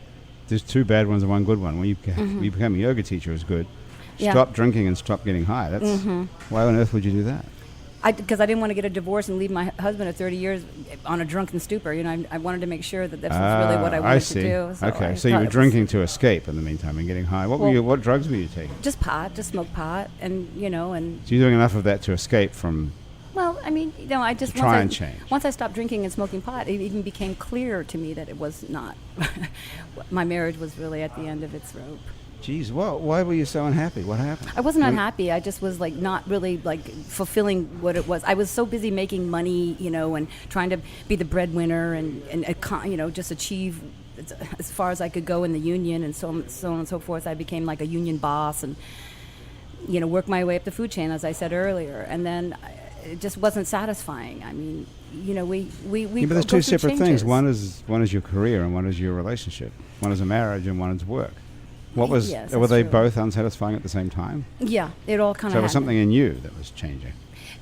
bad ones and one good one. When you became a yoga teacher, it was good. Yeah. Stop drinking and stop getting high. That's why on earth would you do that? Because I didn't want to get a divorce and leave my husband of 30 years on a drunken stupor. I wanted to make sure that this was really what I wanted to do. So okay, so you were drinking to escape in the meantime and getting high. What drugs were you taking? Just pot, just smoked pot, and and. So you're doing enough of that to escape from. Well, I mean, I just try and change. Once I stopped drinking and smoking pot, it even became clear to me that it was not. My marriage was really at the end of its rope. Geez, why were you so unhappy? What happened? I wasn't unhappy. I just was not really fulfilling what it was. I was so busy making money, and trying to be the breadwinner and just achieve as far as I could go in the union, and so on and so forth. I became like a union boss and worked my way up the food chain, as I said earlier, and then it just wasn't satisfying. I mean, we but there's two separate changes. things. One is your career, and one is your relationship. One is a marriage, and one is work. Yes, were they true. both unsatisfying at the same time? Yeah, it all kind of. So it was something in you that was changing.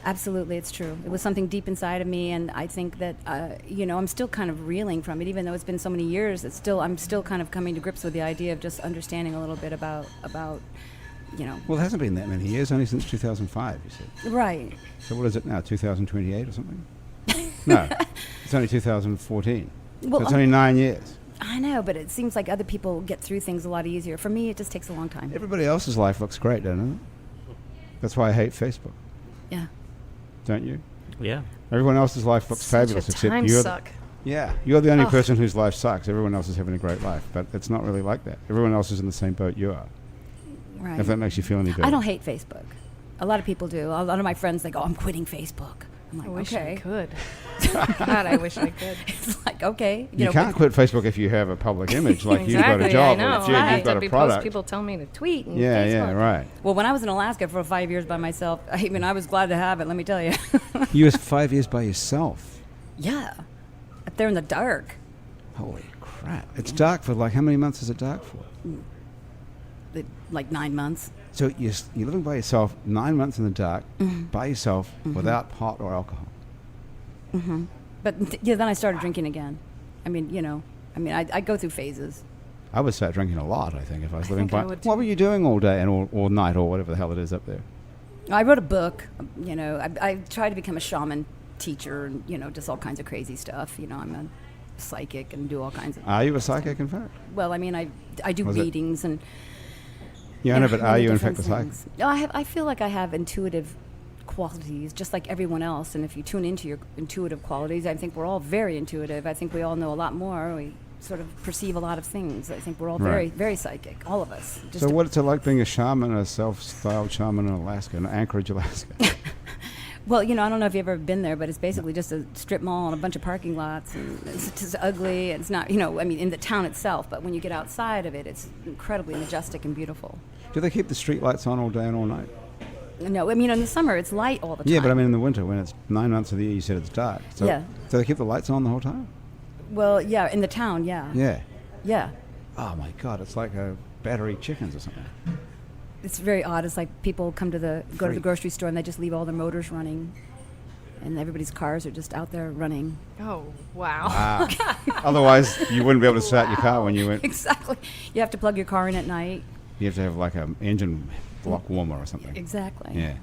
Absolutely, it's true. It was something deep inside of me, and I think that I'm still kind of reeling from it, even though it's been so many years. I'm still kind of coming to grips with the idea of just understanding a little bit about. Well, it hasn't been that many years, only since 2005, you said. Right. So what is it now, 2028 or something? No, it's only 2014. Well, so it's only 9 years. I know, but it seems like other people get through things a lot easier. For me, it just takes a long time. Everybody else's life looks great, doesn't it? That's why I hate Facebook. Yeah. Don't you? Yeah. Everyone else's life looks fabulous, Such a except time you're. suck. You're the only person whose life sucks. Everyone else is having a great life, but it's not really like that. Everyone else is in the same boat you are. Right. If that makes you feel any better. I don't hate Facebook. A lot of people do. A lot of my friends think, I'm quitting Facebook. I'm like, I wish okay. I could. God, I wish I could. It's like, okay. You can't quit Facebook if you have a public image, like you've got a Exactly, job I know. or Jedd, I you've got have to a post product. people tell me to tweet and Yeah, Facebook. right. Well, when I was in Alaska for 5 years by myself, I was glad to have it, let me tell you. You was 5 years by yourself. Yeah. Up there in the dark. Holy crap. It's dark for how many months is it dark for? Like 9 months. So you're living by yourself 9 months in the dark, by yourself, without pot or alcohol. Mm-hmm. But then I started drinking again. I go through phases. I would start drinking a lot, I think, if I was living think I by... would too. What were you doing all day and all night or whatever the hell it is up there? I wrote a book. I tried to become a shaman teacher and, just all kinds of crazy stuff. I'm a psychic and do all kinds of... Are you a psychic, in fact? Well, I do Was it- readings and... Yeah, I know, but are many you in different fact a psychic? things. No, I feel like I have intuitive qualities, just like everyone else. And if you tune into your intuitive qualities, I think we're all very intuitive. I think we all know a lot more. We sort of perceive a lot of things. I think we're all very, Right. very psychic, all of us. Just So what's it like being a shaman, a self-styled shaman in Alaska, in Anchorage, Alaska? Well, I don't know if you've ever been there, but it's basically just a strip mall and a bunch of parking lots, and it's just ugly. It's not, in the town itself, but when you get outside of it, it's incredibly majestic and beautiful. Do they keep the street lights on all day and all night? No, in the summer, it's light all the time. Yeah, but in the winter, when it's 9 months of the year, you said it's dark. So Yeah. Do they keep the lights on the whole time? Well, yeah, in the town, yeah. Yeah. Yeah. Oh, my God, it's like a battery chickens or something. It's very odd. It's like people go to the Freak. grocery store and they just leave all their motors running, and everybody's cars are just out there running. Oh, wow. Ah. Otherwise, you wouldn't be able to start your car when you went. Exactly. You have to plug your car in at night. You have to have like an engine block warmer or something. Exactly. Yeah.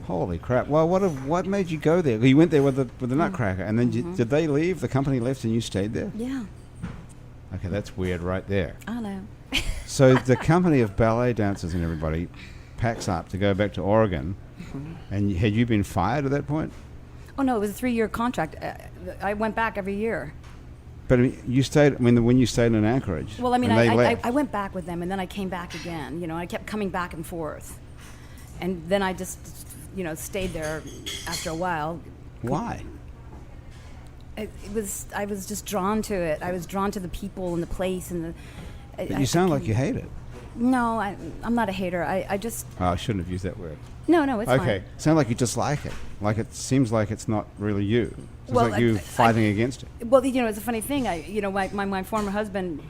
Holy crap! Well, what made you go there? You went there with the Nutcracker, and then did they leave? The company left, and you stayed there. Yeah. Okay, that's weird, right there. I know. So the company of ballet dancers and everybody packs up to go back to Oregon, and had you been fired at that point? Oh no, it was a 3-year contract. I went back every year. But you stayed when you stayed in Anchorage. Well, and they left. I went back with them, and then I came back again. I kept coming back and forth, and then I just stayed there after a while. Why? I was just drawn to it. I was drawn to the people and the place and the. But you sound like you hate it. No, I'm not a hater. I just. Oh, I shouldn't have used that word. No, it's fine. Okay, sound like you dislike it. Like it seems like it's not really you. It's Well, like you fighting against it. Well, it's a funny thing. My former husband.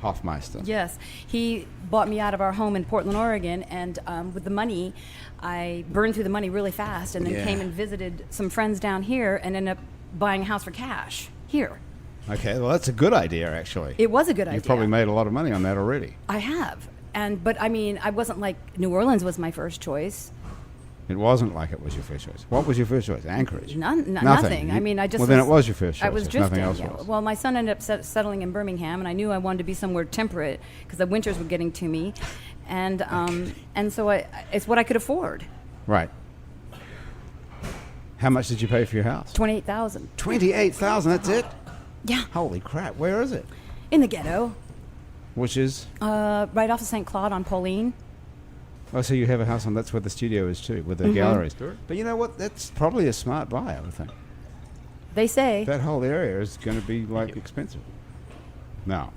Hoffmeister. Yes, he bought me out of our home in Portland, Oregon, and with the money, I burned through the money really fast, and then came and visited some friends down here, and ended up buying a house for cash here. Okay, well that's a good idea actually. It was a good idea. You've probably made a lot of money on that already. I have, but I mean, I wasn't like New Orleans was my first choice. It wasn't like it was your first choice. What was your first choice? Anchorage? Nothing. I mean, I just. Well, then it was your first choice. I was if drifting. nothing else was. Well, my son ended up settling in Birmingham, and I knew I wanted to be somewhere temperate because the winters were getting to me, and so it's what I could afford. Right. How much did you pay for your house? $28,000. $28,000. That's it. Yeah. Holy crap! Where is it? In the ghetto. Which is? Right off of St. Claude on Pauline. Oh, so you have a house on, that's where the studio is too, with the galleries. But you know what? That's probably a smart buy, I would think. They say. That whole area is going to be, like, expensive. Now,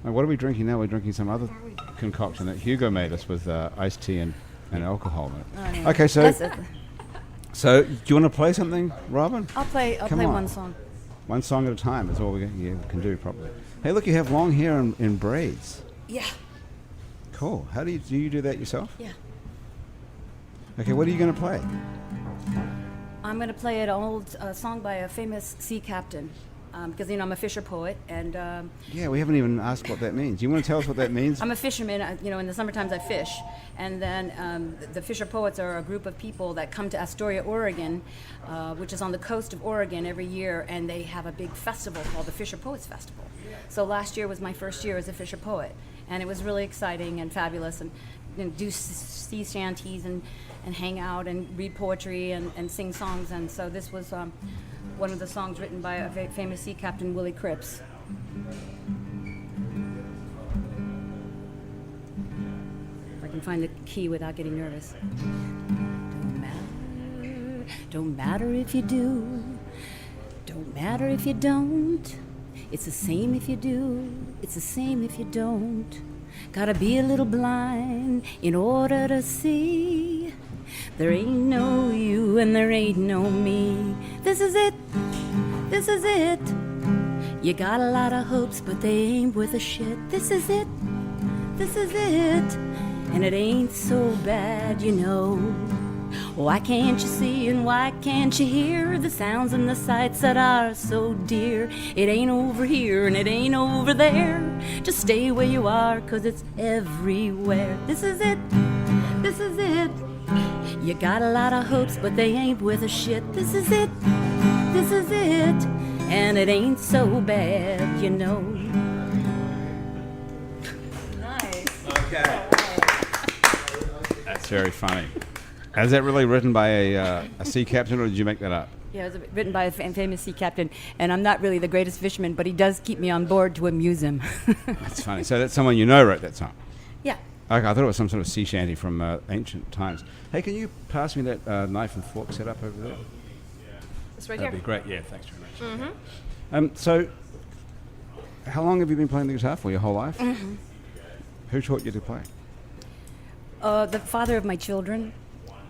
what are we drinking now? We're drinking some other concoction that Hugo made us with iced tea and alcohol in it. Okay, so do you want to play something, Robin? I'll play on. one song. One song at a time is all we can do, probably. Hey, look, you have long hair in braids. Yeah. Cool. How do you do that yourself? Yeah. Okay, what are you going to play? I'm going to play an old song by a famous sea captain because, I'm a fisher poet. And yeah, we haven't even asked what that means. You want to tell us what that means? I'm a fisherman. In the summer times I fish. And then the fisher poets are a group of people that come to Astoria, Oregon, which is on the coast of Oregon every year, and they have a big festival called the Fisher Poets Festival. So last year was my first year as a fisher poet. And it was really exciting and fabulous, and do sea shanties and hang out and read poetry and sing songs. And so this was one of the songs written by a very famous sea captain, Willie Cripps. If I can find the key without getting nervous. Don't matter if you do. Don't matter if you don't. It's the same if you do, it's the same if you don't. Gotta be a little blind in order to see. There ain't no you and there ain't no me. This is it, this is it. You got a lot of hopes, but they ain't worth a shit. This is it, this is it. And it ain't so bad, Why can't you see and why can't you hear the sounds and the sights that are so dear? It ain't over here and it ain't over there. Just stay where you are, 'cause it's everywhere. This is it, this is it. You got a lot of hopes, but they ain't worth a shit. This is it, this is it. And it ain't so bad, Nice. Okay. That's very funny. Is that really written by a sea captain, or did you make that up? Yeah, it was written by a famous sea captain, and I'm not really the greatest fisherman, but he does keep me on board to amuse him. That's funny. So that's someone wrote that song? Yeah. Okay, I thought it was some sort of sea shanty from ancient times. Hey, can you pass me that knife and fork set up over there? It's right That'd here. be great. Yeah, thanks very much. So, how long have you been playing the guitar for? Your whole life? Mm-hmm. Who taught you to play? The father of my children,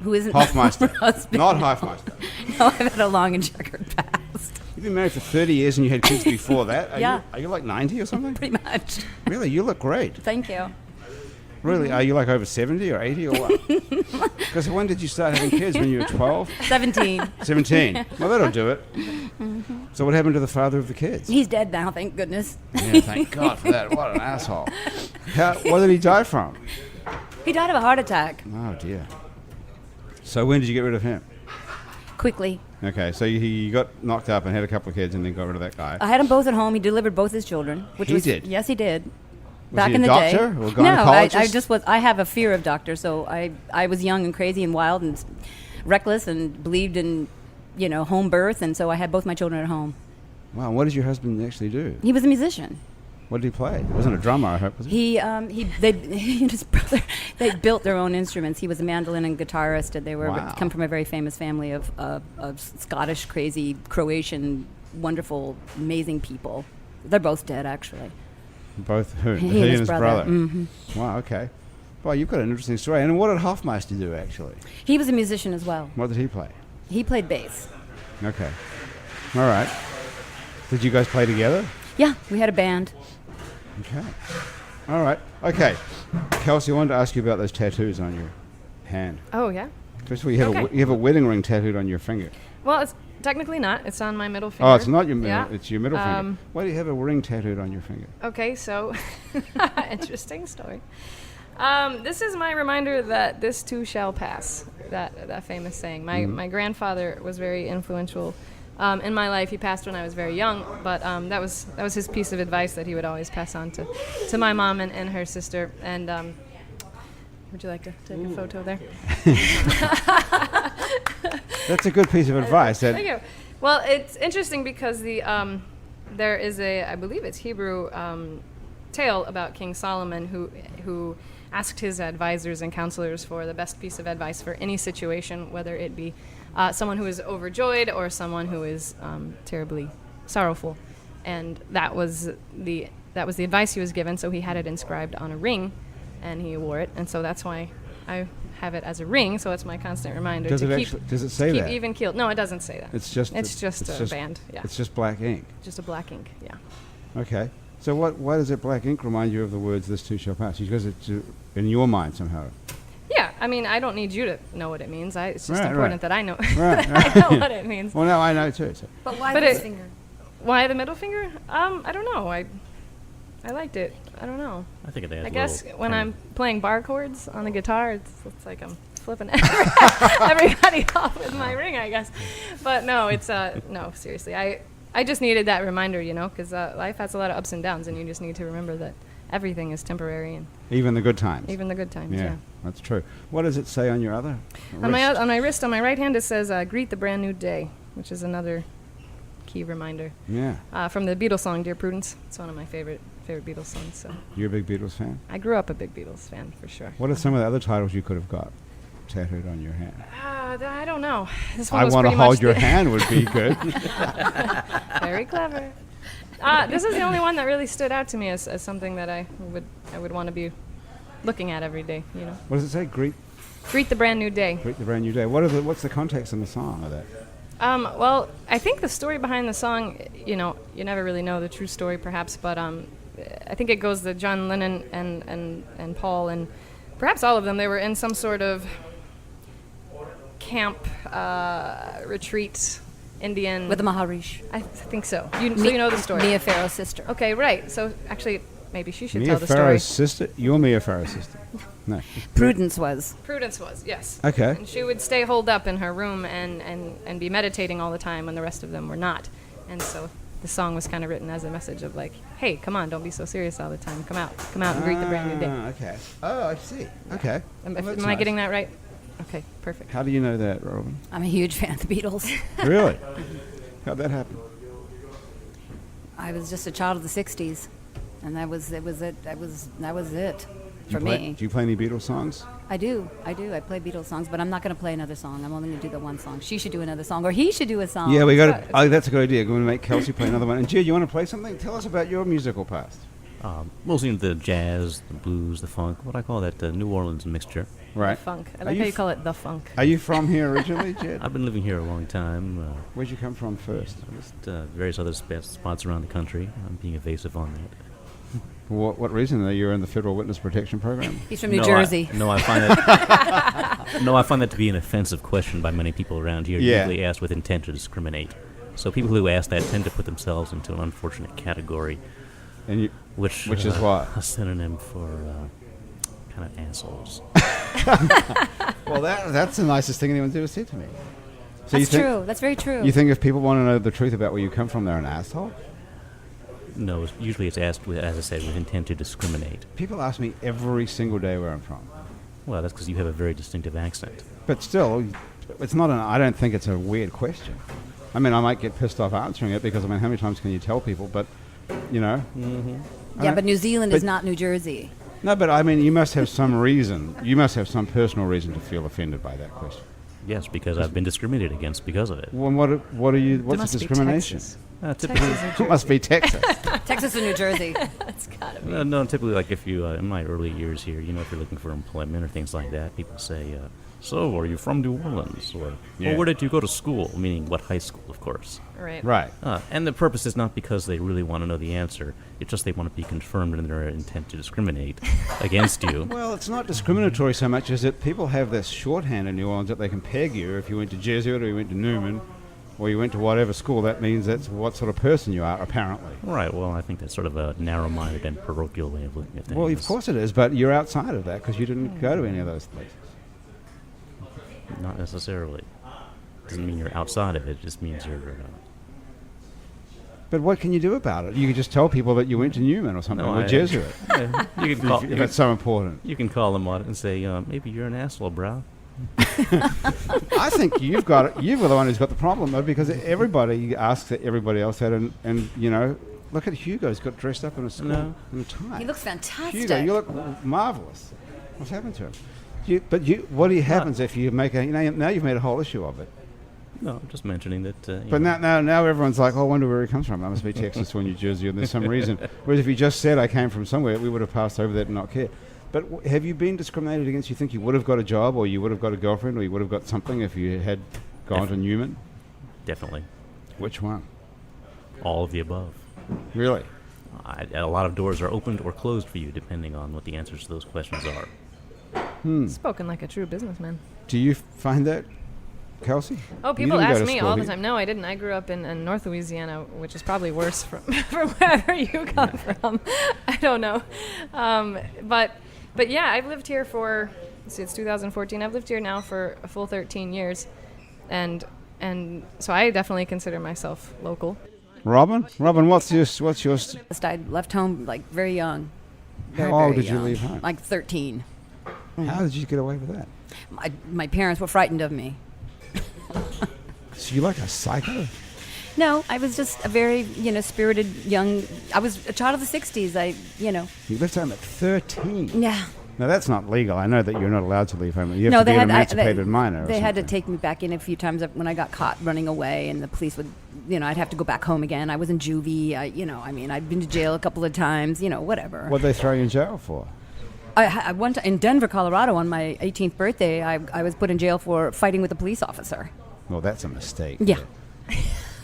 who isn't Hoffmeister. my husband. Not Hoffmeister. No, I've had a long and checkered past. You've been married for 30 years and you had kids before that? Yeah. Are you like 90 or something? Pretty much. Really? You look great. Thank you. Really? Are you like over 70 or 80 or what? Because when did you start having kids? When you were 12? 17. 17. Well, that'll do it. Mm-hmm. So what happened to the father of the kids? He's dead now, thank goodness. Yeah, thank God for that. What an asshole. What did he die from? He died of a heart attack. Oh, dear. So when did you get rid of him? Quickly. Okay, so he got knocked up and had a couple of kids and then got rid of that guy. I had them both at home. He delivered both his children. He did? Yes, he did. Was Back he in a the doctor day. or a No, gynecologist? I just was. I have a fear of doctors, so I was young and crazy and wild and reckless and believed in, home birth, and so I had both my children at home. Wow, what did your husband actually do? He was a musician. What did he play? He wasn't a drummer, I hope, was he? He and his brother, they built their own instruments. He was a mandolin and guitarist, and they were Wow. come from a very famous family of Scottish, crazy, Croatian wonderful, amazing people. They're both dead, actually. Both who? He and his brother. Wow, okay. Well, you've got an interesting story. And what did Hoffmeister do, actually? He was a musician as well. What did he play? He played bass. Okay. All right. Did you guys play together? Yeah, we had a band. Okay. All right. Okay. Kelcy, I wanted to ask you about those tattoos on your hand. Oh, yeah? First of all, you have a wedding ring tattooed on your finger. Well, it's technically not. It's on my middle finger. Oh, it's not your middle. Yeah. It's your middle finger. Why do you have a ring tattooed on your finger? Okay, so interesting story. This is my reminder that this too shall pass. That famous saying. My grandfather was very influential in my life. He passed when I was very young, but that was his piece of advice that he would always pass on to my mom and her sister. And would you like to take a photo there? That's a good piece of advice. Thank you. Well, it's interesting because there is I believe it's Hebrew tale about King Solomon who asked his advisors and counselors for the best piece of advice for any situation, whether it be someone who is overjoyed or someone who is terribly sorrowful. And that was the advice he was given, so he had it inscribed on a ring, and he wore it, and so that's why I have it as a ring, so it's my constant reminder Does to does it say keep that? even keeled. No, it doesn't say that. It's just a band. Yeah, It's just black ink. just a black ink. Yeah. Okay. So why does that black ink remind you of the words "this too shall pass"? Because it's in your mind somehow. Yeah, I mean, I don't need you to know what it means. It's just Right, important right. that I know, Right. that I know what it means. Well, no, I know too. So. But why But this it- finger? Why the middle finger? I don't know. I liked it. I don't know. I think it adds I a guess little when permanent- I'm playing bar chords on the guitar, it's like I'm flipping everybody off with my ring, I guess. But no, it's no, seriously. I just needed that reminder, because life has a lot of ups and downs, and you just need to remember that everything is temporary, and Even the good times. even the good times. Yeah. That's true. What does it say on your other? On my wrist? on my wrist, on my right hand, it says "Greet the brand new day," which is another key reminder Yeah. from the Beatles song "Dear Prudence." It's one of my favorite Beatles songs. So You're a big Beatles fan. I grew up a big Beatles fan for sure. What are some of the other titles you could have got tattooed on your hand? I don't know. This one I was want to pretty much hold your the- hand would be good. Very clever. This is the only one that really stood out to me as something that I would want to be looking at every day. What does it say? Greet Greet the brand new day. the brand new day. What's the context in the song of that? Well, I think the story behind the song, you never really know the true story, perhaps, but I think it goes that John Lennon and Paul and perhaps all of them, they were in some sort of camp retreat, Indian. With the Maharishi. I think so. So you know the story. Mia Farrow's sister. Okay, right. So actually, maybe she should Mia tell the story. Farrow's sister? You're Mia Farrow's sister. No. Prudence was. Prudence was, yes. Okay. And she would stay holed up in her room and be meditating all the time when the rest of them were not. And so the song was kind of written as a message of like, hey, come on, don't be so serious all the time. Come out and greet the brand new day. Okay. Oh, I see. Okay. Am Well, that's I nice. getting that right? Okay, perfect. How do you know that, Robin? I'm a huge fan of the Beatles. Really? How'd that happen? I was just a child of the '60s, and that was it. That was it for Do me. you play any Beatles songs? I do. I play Beatles songs, but I'm not going to play another song. I'm only going to do the one song. She should do another song, or he should do a song. Yeah, we got good. to. Oh, that's a good idea. We're going to make Kelcy play another one. And Jedd, you want to play something? Tell us about your musical past. Mostly the jazz, the blues, the funk. What I call that New Orleans mixture. Right. Funk. I Are like you how you f- call it the funk. Are you from here originally, Jedd? I've been living here a long time. Where'd you come from first? Just various other spots around the country. I'm being evasive on that. For what reason? Are you in the Federal Witness Protection Program? He's from New Jersey. I find that. No, I find that to be an offensive question by many people around here. Yeah. Usually asked with intent to discriminate. So people who ask that tend to put themselves into an unfortunate category, And you, which is what? a synonym for kind of assholes. well, that's the nicest thing anyone's ever said to me. So That's true. That's very true. You think if people want to know the truth about where you come from, they're an asshole? No, usually it's asked, with, as I said, with intent to discriminate. People ask me every single day where I'm from. Well, that's because you have a very distinctive accent. But still, it's not I don't think it's a weird question. I mean, I might get pissed off answering it because, how many times can you tell people? But, yeah, but New Zealand is but- not New Jersey. No, but I mean, you must have some reason. You must have some personal reason to feel offended by that question. Yes, because I've been discriminated against because of it. Well, what are you? There What's must the be discrimination? Texas. Typically, It must be Texas. Texas and New Jersey. That's gotta be. no, typically, like if you, in my early years here, if you're looking for employment or things like that, people say, so, are you from New Orleans? Or, Yeah. well, where did you go to school? Meaning, what high school, of course. Right. Right. And the purpose is not because they really want to know the answer. It's just they want to be confirmed in their intent to discriminate against you. Well, it's not discriminatory so much as that people have this shorthand in New Orleans that they can peg you. If you went to Jesuit or you went to Newman or you went to whatever school, that means that's what sort of person you are, apparently. Right, well, I think that's sort of a narrow-minded and parochial way of looking at things. Well, of course it is, but you're outside of that because you didn't go to any of those places. Not necessarily. Doesn't mean you're outside of it. It just means you're... But what can you do about it? You can just tell people that you went to Newman or something, or Jesuit. you can call, If it's so important. you can call them on it and say, maybe you're an asshole, bro. I think you've got it. You were the one who's got the problem, though, because everybody asks that everybody else had, and look at Hugo. He's got dressed up in a school in a tie. He looks fantastic. Hugo, you look marvelous. What's happened to him? What happens if you make now you've made a whole issue of it. No, I'm just mentioning that... But now everyone's like, oh, I wonder where he comes from. That must be Texas or New Jersey, and there's some reason. Whereas if you just said I came from somewhere, we would have passed over that and not cared. But have you been discriminated against? You think you would have got a job, or you would have got a girlfriend, or you would have got something if you had gone to Newman? Definitely. Which one? All of the above. Really? A lot of doors are opened or closed for you, depending on what the answers to those questions are. Spoken like a true businessman. Do you find that, Kelcy? Oh, You people didn't go ask to me school, all the did you? time. No, I didn't. I grew up in North Louisiana, which is probably worse from wherever you come from. I don't know. But yeah, I've lived here for, it's 2014. I've lived here now for a full 13 years. And so I definitely consider myself local. Robin, what's your I left home very young. How old did you leave home? Like 13. How did you get away with that? My parents were frightened of me. So you like a psycho? No, I was just a very, spirited young. I was a child of the '60s. You left home at 13. Yeah. Now that's not legal. I know that you're not allowed to leave home. You have No, to be they an had emancipated minor. They had to take me back in a few times when I got caught running away, and the police would, I'd have to go back home again. I was in juvie. I'd been to jail a couple of times. Whatever. What did they throw you in jail for? I went in Denver, Colorado, on my 18th birthday. I was put in jail for fighting with a police officer. Well, that's a mistake. Yeah.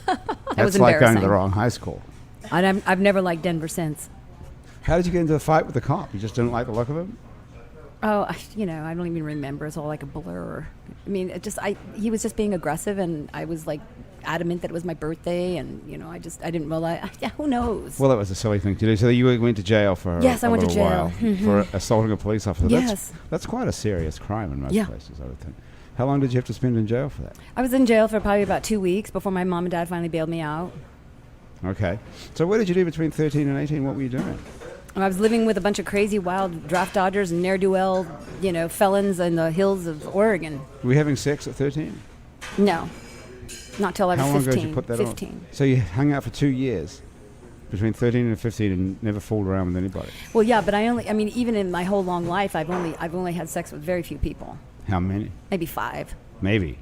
That's was like going to embarrassing. the wrong high school. And I've never liked Denver since. How did you get into a fight with the cop? You just didn't like the look of him? Oh, I don't even remember. It's all like a blur. I mean, he was just being aggressive, and I was adamant that it was my birthday, and I didn't realize. Yeah, who knows? Well, that was a silly thing to do. So you went to jail for Yes, a I went to little jail. while Mhm. for assaulting a police officer. Yes. That's quite a serious crime in most Yeah. places, I would think. How long did you have to spend in jail for that? I was in jail for probably about 2 weeks before my mom and dad finally bailed me out. Okay. So what did you do between 13 and 18? What were you doing? I was living with a bunch of crazy, wild draft dodgers and ne'er-do-well, felons in the hills of Oregon. Were you having sex at 13? No, not till I was How long 15. ago did you put that 15. on? So you hung out for 2 years, between 13 and 15, and never fooled around with anybody. Well, yeah, but even in my whole long life, I've only had sex with very few people. How many? Maybe 5. Maybe.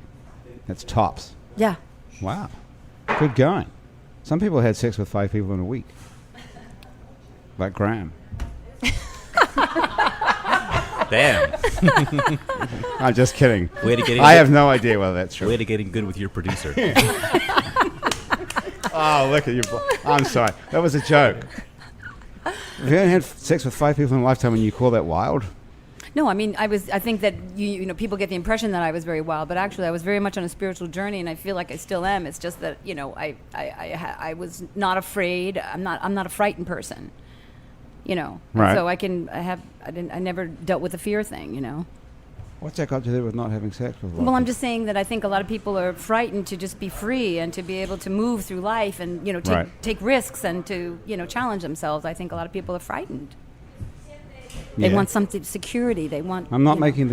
That's tops. Yeah. Wow. Good going. Some people had sex with 5 people in a week. Like Graham. Damn. I'm just kidding. Way to get I have no idea whether that's true. Way to getting good with your producer. Oh, look at you. I'm sorry. That was a joke. Have you ever had sex with 5 people in a lifetime and you call that wild? No, I think that people get the impression that I was very wild, but actually I was very much on a spiritual journey, and I feel like I still am. It's just that I was not afraid. I'm not a frightened person. Right. So I never dealt with the fear thing. What's that got to do with not having sex with a lot Well, of I'm people? just saying that I think a lot of people are frightened to just be free and to be able to move through life and Right. take risks and to challenge themselves. I think a lot of people are frightened. They Yeah. want something security. They want. I'm not making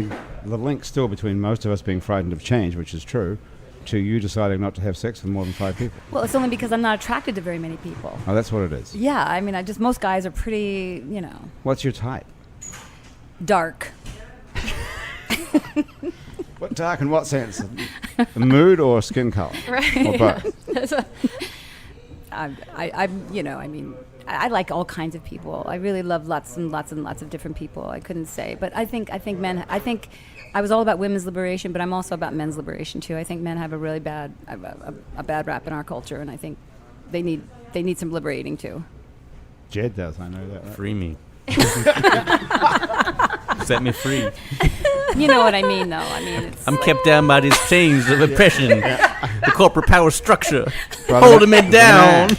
the link still between most of us being frightened of change, which is true, to you deciding not to have sex with more than 5 people. Well, it's only because I'm not attracted to very many people. Oh, that's what it is. Yeah, most guys are pretty, What's your type? dark. What dark in what sense? The mood or skin color? Right. Or both? I like all kinds of people. I really love lots and lots and lots of different people. I couldn't say, but I think I was all about women's liberation, but I'm also about men's liberation too. I think men have a really bad rap in our culture, and I think they need some liberating too. Jedd does, I know that. Right? Free me. Set me free. You know what I mean, though. I'm kept down by these chains of oppression, the corporate power structure, Brother, holding me down.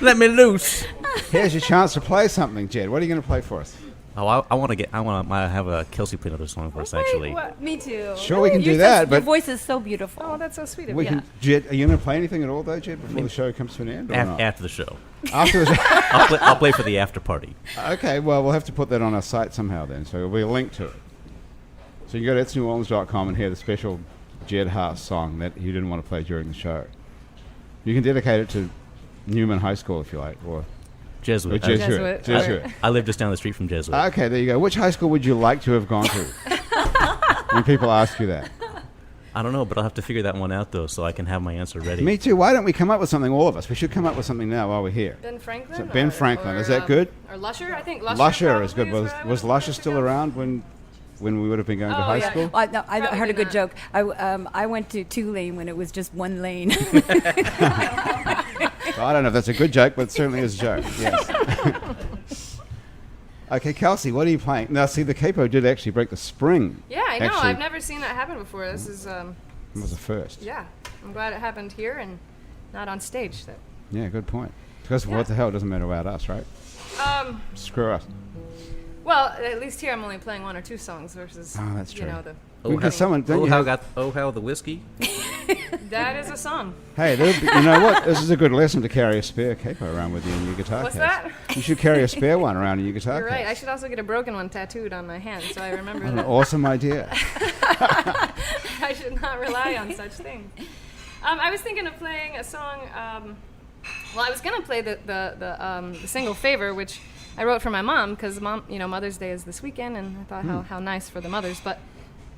Let me loose. Here's your chance to play something, Jedd. What are you going to play for us? Oh, I want to have a Kelcy play another song for us, actually. Me too. Sure, we can do that, your but voice is so beautiful. Oh, that's so sweet of we you. can. Jedd, are you going to play anything at all, though, Jedd, before the show comes to an end? Or not? After the show. After the show. I'll play for the after party. Okay, well, we'll have to put that on our site somehow then, so there'll be a link to it. So you can go to itsneworleans.com and hear the special Jedd Haas song that you didn't want to play during the show. You can dedicate it to Newman High School if you like, or Jesuit. Jesuit. I live just down the street from Jesuit. Okay, there you go. Which high school would you like to have gone to? When people ask you that. I don't know, but I'll have to figure that one out, though, so I can have my answer ready. Me too. Why don't we come up with something, all of us? We should come up with something now while we're here. Ben Franklin? So Ben Franklin. Is that good? Or Lusher? I think Lusher. Lusher is good. probably Was what I Lusher still around when we would have been going to high school? I heard a Probably good not. joke. I went to 2-lane when it was just 1 lane. So I don't know if that's a good joke, but it certainly is a joke. Yes. Okay, Kelcy, what are you playing? Now, see, the capo did actually break the spring. Yeah, I know. Actually, I've never seen that happen before. This is, It was a first. yeah. I'm glad it happened here and not on stage. Yeah, good point. Because what the hell, it doesn't matter about us, right? Screw us. Well, at least here I'm only playing 1 or 2 songs versus, Oh, that's true. Because someone, don't you have- how the whiskey? that is a song. Hey, you know what? This is a good lesson to carry a spare capo around with you in your guitar What's case. that? You should carry a spare one around in your guitar You're case. right. I should also get a broken one tattooed on my hand so I remember What an that. awesome idea. I should not rely on such things. I was thinking of playing a song. Well, I was gonna play the single "Favor," which I wrote for my mom because Mother's Day is this weekend, and I thought how nice for the mothers. But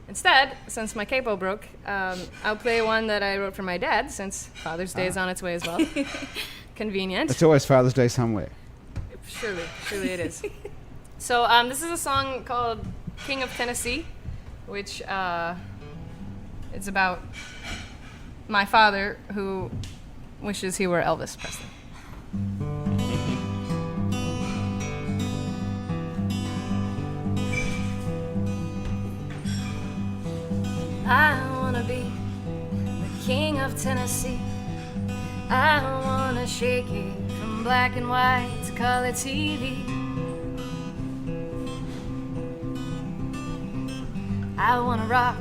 instead, since my capo broke, I'll play one that I wrote for my dad since Father's Day is on its way as well. Convenient. It's always Father's Day somewhere. Surely it is. So this is a song called "King of Tennessee," which is about my father who wishes he were Elvis Presley. I wanna be the king of Tennessee. I wanna shake it from black and white to color TV. I wanna rock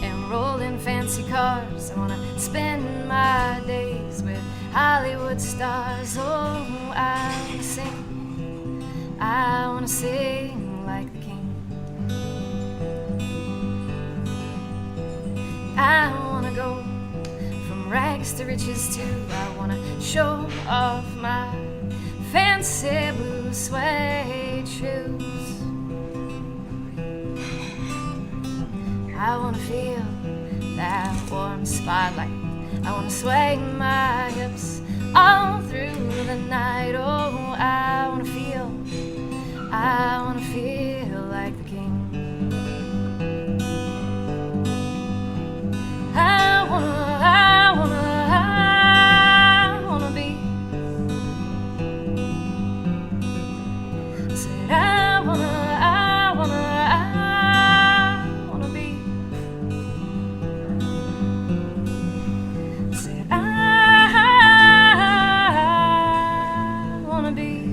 and roll in fancy cars. I wanna spend my days with Hollywood stars. Oh, I wanna sing. I wanna sing like the king. I wanna go from rags to riches too. I wanna show off my fancy blue suede shoes. I wanna feel that warm spotlight. I wanna sway my hips all through the night. Oh, I wanna feel like the king. I wanna be. Said I wanna be. Said I wanna be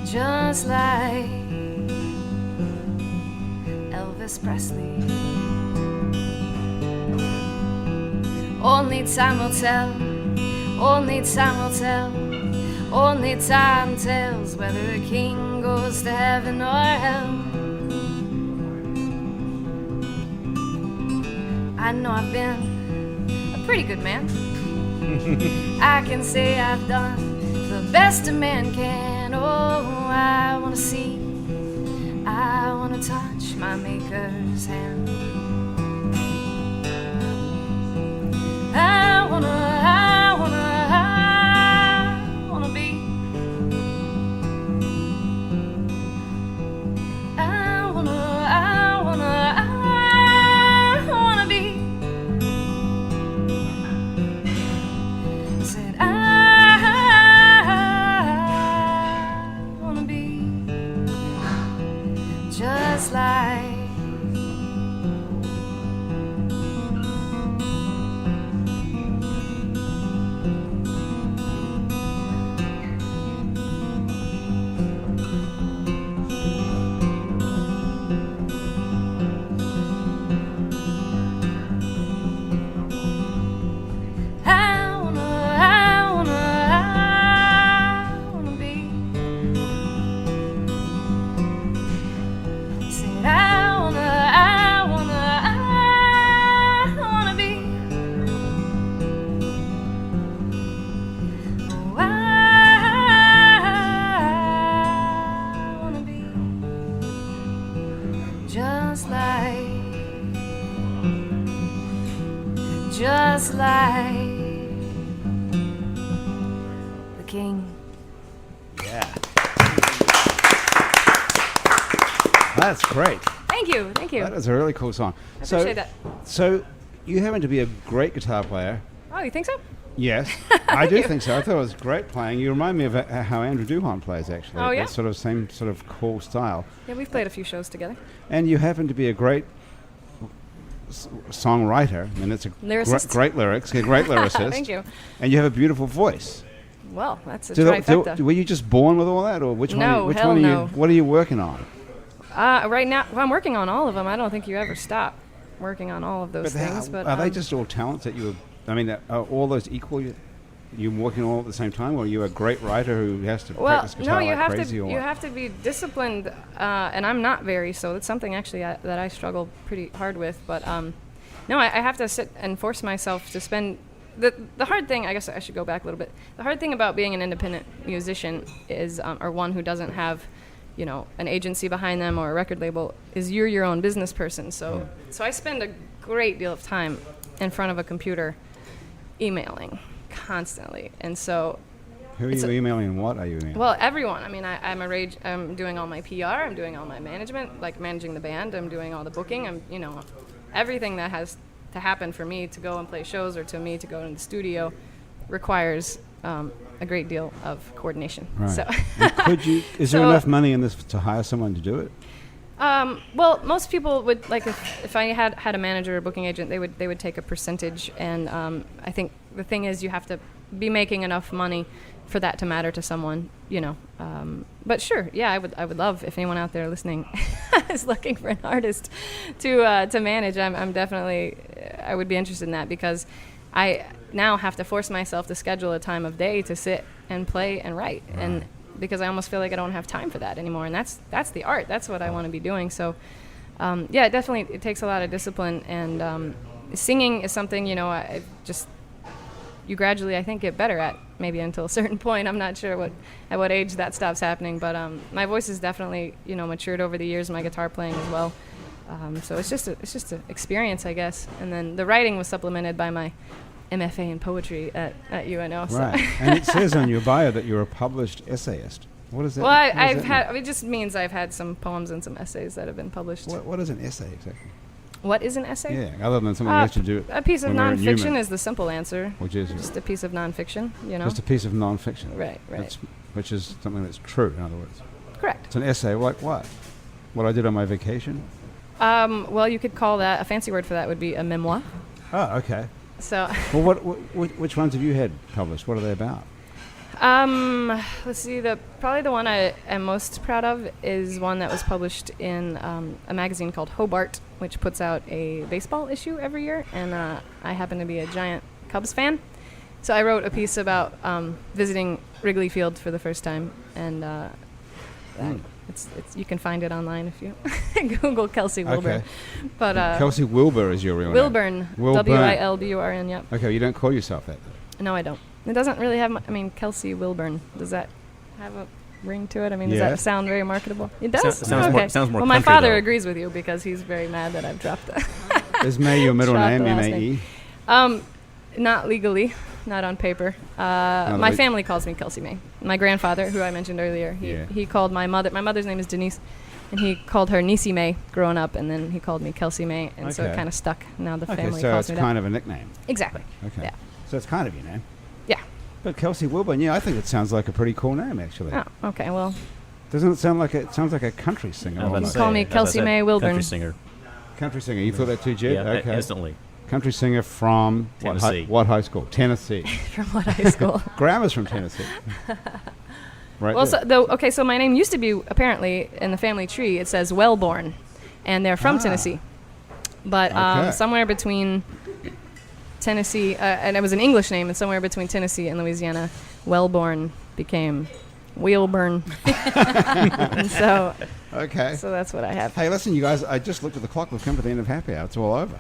just like Elvis Presley. Only time will tell, only time will tell, only time tells whether a king goes to heaven or hell. I know I've been a pretty good man. I can say I've done the best a man can. Oh, I wanna see, I wanna touch my maker's hand. I wanna just like the king. Yeah. That's great. Thank you. That is a really cool song. I appreciate that. So you happen to be a great guitar player. Oh, you think so? Yes, I do think so. I thought it was great playing. You remind me of how Andrew Duhon plays, actually. Oh, yeah? That sort of same sort of cool style. Yeah, we've played a few shows together. And you happen to be a great songwriter. I mean, it's a great lyrics, a great lyricist. Thank you. And you have a a voice. Well, that's a trifecta. Were you just born with all that, or which No, one? hell Are you? no. What are you working on? Right now, well, I'm working on all of them. I don't think you ever stop working on all of those things. But are they just all talents that you? Are all those equal? You working all at the same time, or are you a great writer who has to practice guitar like crazy? You have to be disciplined, and I'm not very. So that's something actually that I struggle pretty hard with. But no, I have to sit and force myself to spend. The hard thing, I guess I should go back a little bit. The hard thing about being an independent musician is, or one who doesn't have, an agency behind them or a record label, is you're your own business person. So I spend a great deal of time in front of a computer, emailing constantly, and so. Who are you emailing and what are you emailing? Well, everyone. I mean, I'm doing all my PR. I'm doing all my management, like managing the band. I'm doing all the booking. I'm, everything that has to happen for me to go and play shows or to me to go in the studio requires a great deal of coordination. Right. So, is there enough money in this to hire someone to do it? Well, most people would, like, if I had a manager or booking agent, they would take a percentage, and I think the thing is you have to be making enough money for that to matter to someone, But sure, yeah, I would love if anyone out there listening is looking for an artist to manage. I'm definitely, I would be interested in that, because I now have to force myself to schedule a time of day to sit and play and write, and because I almost feel like I don't have time for that anymore, and that's the art. That's what I want to be doing. So, yeah, it takes a lot of discipline, and singing is something, you gradually, I think, get better at, maybe until a certain point. I'm not sure at what age that stops happening, but my voice has definitely, matured over the years, my guitar playing as well. So it's just an experience, I guess. And then the writing was supplemented by my MFA in poetry at UNO. So. Right, and it says on your bio that you're a published essayist. What is that? Well, it just means I've had some poems and some essays that have been published. What is an essay exactly? What is an essay? Yeah, other than something you have to do. A piece of nonfiction is the simple answer. Which is just a piece of nonfiction, Just a piece of nonfiction. Right. Which is something that's true, in other words. Correct. It's an essay like what? What I did on my vacation? Well, you could call that, a fancy word for that would be a memoir. Oh, okay. So. Well, which ones have you had published? What are they about? Let's see. Probably the one I am most proud of is one that was published in a magazine called Hobart, which puts out a baseball issue every year, and I happen to be a giant Cubs fan, so I wrote a piece about visiting Wrigley Field for the first time, and it's you can find it online if you Google Kelcy Wilburn. Okay. But Kelcy Wilbur is your real Wilburn, name. Wilburn. Wilburn. Yep. Okay, you don't call yourself that. No, I don't. It doesn't really have. Kelcy Wilburn. Does that have a ring to it? I mean, does that sound very marketable? It does. Sounds more. Well, my father agrees with you because he's very mad that I've dropped that. Is Mae your middle name? M-A-E? Not legally, not on paper. My family calls me Kelcy Mae. My grandfather, who I mentioned earlier, he called my mother. My mother's name is Denise, and he called her Niecy Mae growing up, and then he called me Kelcy Mae, and so it kind of stuck. Now the family calls me that. So it's kind of a nickname. Exactly. Okay. Yeah. So it's kind of your name. Yeah. But Kelcy Wilburn, I think it sounds like a pretty cool name, actually. Oh, okay. Well. Doesn't it sound like it sounds like a country singer? You can call me Kelcy Mae Wilburn. Country singer. Country singer. You thought that too, Jedd? Yeah, okay. instantly. Country singer from Tennessee. What high school? Tennessee. From what high school? Grandma's from Tennessee. Right. Well, so my name used to be, apparently, in the family tree, it says Wellborn, and they're from Tennessee. But somewhere between Tennessee, and it was an English name, and somewhere between Tennessee and Louisiana, Wellborn became Wheelburn. And so that's what I have. Hey, listen, you guys, I just looked at the clock. We've come to the end of happy hour. It's all over.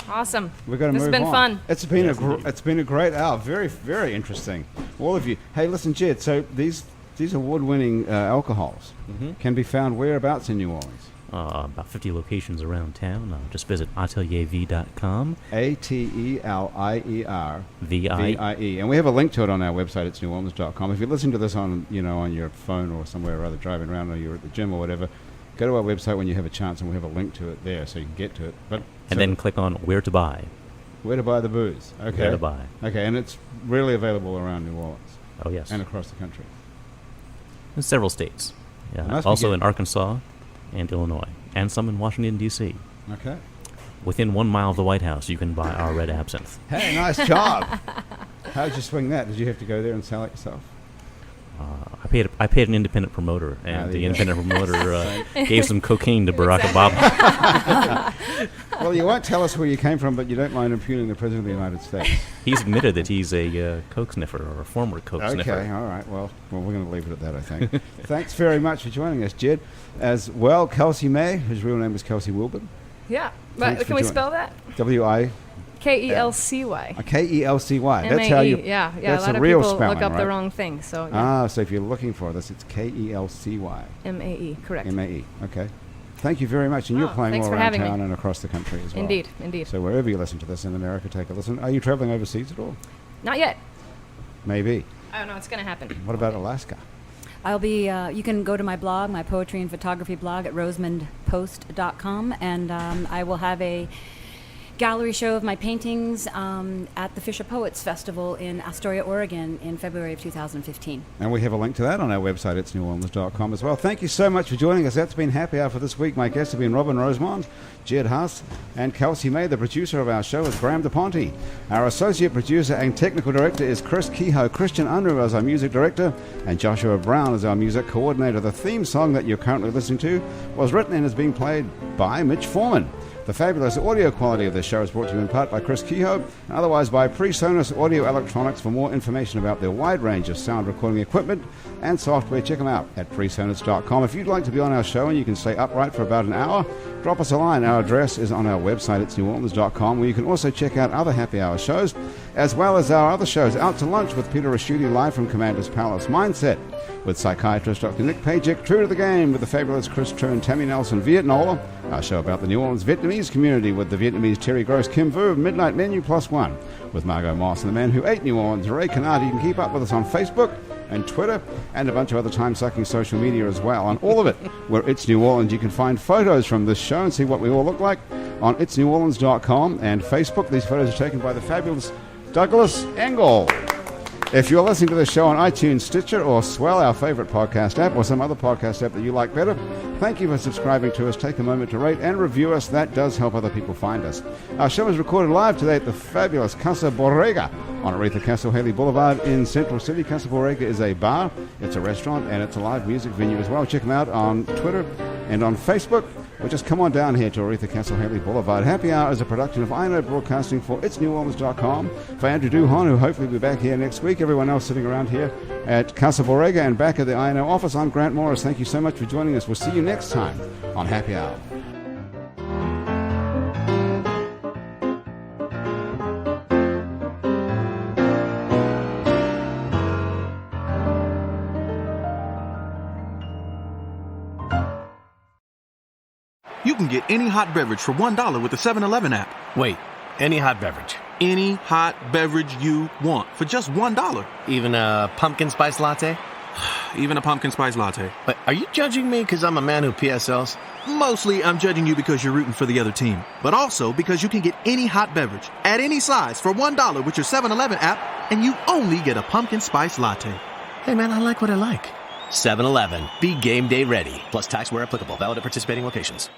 Awesome. We've got to move on. This has been fun. It's been a great hour. Very, very interesting. All of you. Hey, listen, Jedd, so these award-winning alcohols can be found whereabouts in New Orleans? about 50 locations around town. Just visit ateliervie.com. ATELIER VIE. And we have a link to it on our website. It's neworleans.com. If you listen to this on your phone or somewhere or other, driving around, or you're at the gym or whatever, go to our website when you have a chance, and we have a link to it there so you can get to it. And then click on Where to Buy. Where to buy the booze. Okay. Where to buy. Okay, and it's really available around New Orleans. Oh, yes. And across the country. In several states. Yeah. Must Also be in Arkansas and Illinois. And some in Washington, D.C. Okay. Within 1 mile of the White House, you can buy our red absinthe. Hey, nice job. How'd you swing that? Did you have to go there and sell it yourself? I paid an independent promoter, and the independent promoter gave some cocaine to Barack Obama. Well, you won't tell us where you came from, but you don't mind impugning the President of the United States. He's admitted that he's a coke sniffer, or a former coke sniffer. Okay, all right. Well, we're going to leave it at that, I think. Thanks very much for joining us, Jedd. As well, Kelcy Mae, whose real name is Kelcy Wilburn. Yeah. Thanks But can we spell that? W-I... Kelcy. K-E-L-C-Y. That's how you... Yeah. That's a lot a of real people spelling, look up right? the wrong thing. So yeah. So if you're looking for this, it's K-E-L-C-Y. M-A-E. Correct. M-A-E. Okay. Thank you very much. And you're playing thanks all for around having me. town and across the country as well. Indeed. So wherever you listen to this in America, take a listen. Are you traveling overseas at all? Not yet. Maybe. I don't know. It's going to happen. What about Alaska? I'll be, you can go to my blog, my poetry and photography blog at rosemondpost.com, and I will have a gallery show of my paintings at the Fisher Poets Festival in Astoria, Oregon in February of 2015. And we have a link to that on our website, it's neworleans.com as well. Thank you so much for joining us. That's been Happy Hour for this week. My guests have been Robin Rosemond, Jedd Haas, and Kelcy Mae. The producer of our show is Graham daPonte. Our associate producer and technical director is Chris Kehoe. Christian Unruh is our music director, and Joshua Brown is our music coordinator. The theme song that you're currently listening to was written and is being played by Mitch Foreman. The fabulous audio quality of this show is brought to you in part by Chris Kehoe, and otherwise by PreSonus Audio Electronics. For more information about their wide range of sound recording equipment and software, check them out at presonus.com. If you'd like to be on our show and you can stay upright for about an hour, drop us a line. Our address is on our website, it's neworleans.com, where you can also check out other Happy Hour shows, as well as our other shows. Out to Lunch with Peter Raschuti, live from Commander's Palace. Mindset with psychiatrist Dr. Nick Pajek. True to the Game with the fabulous Chris True and Tammy Nelson. Vietnola, our show about the New Orleans Vietnamese community with the Vietnamese Terry Gross Kim Vu. Midnight Menu +1 with Margot Moss and the man who ate New Orleans, Ray Canardi. You can keep up with us on Facebook and Twitter and a bunch of other time-sucking social media as well. On all of it, where It's New Orleans, you can find photos from this show and see what we all look like on itsneworleans.com and Facebook. These photos are taken by the fabulous Douglas Engel. If you're listening to the show on iTunes, Stitcher, or Swell, our favorite podcast app, or some other podcast app that you like better, thank you for subscribing to us. Take a moment to rate and review us. That does help other people find us. Our show is recorded live today at the fabulous Casa Borrega on Aretha Castle Haley Boulevard in Central City. Casa Borrega is a bar, it's a restaurant, and it's a live music venue as well. Check them out on Twitter and on Facebook. Or just come on down here to Aretha Castle Haley Boulevard. Happy Hour is a production of I Know Broadcasting for itsneworleans.com. For Andrew Duhon, who hopefully will be back here next week. Everyone else sitting around here at Casa Borrega and back at the I Know office, I'm Grant Morris. Thank you so much for joining us. We'll see you next time on Happy Hour. You can get any hot beverage for $1 with the 7-Eleven app. Wait, any hot beverage? Any hot beverage you want for just $1. Even a pumpkin spice latte? Even a pumpkin spice latte. But are you judging me because I'm a man who PSLs? Mostly, I'm judging you because you're rooting for the other team. But also because you can get any hot beverage at any size for $1 with your 7-Eleven app, and you only get a pumpkin spice latte. Hey man, I like what I like. 7-Eleven. Be game day ready. Plus tax where applicable. Valid at participating locations.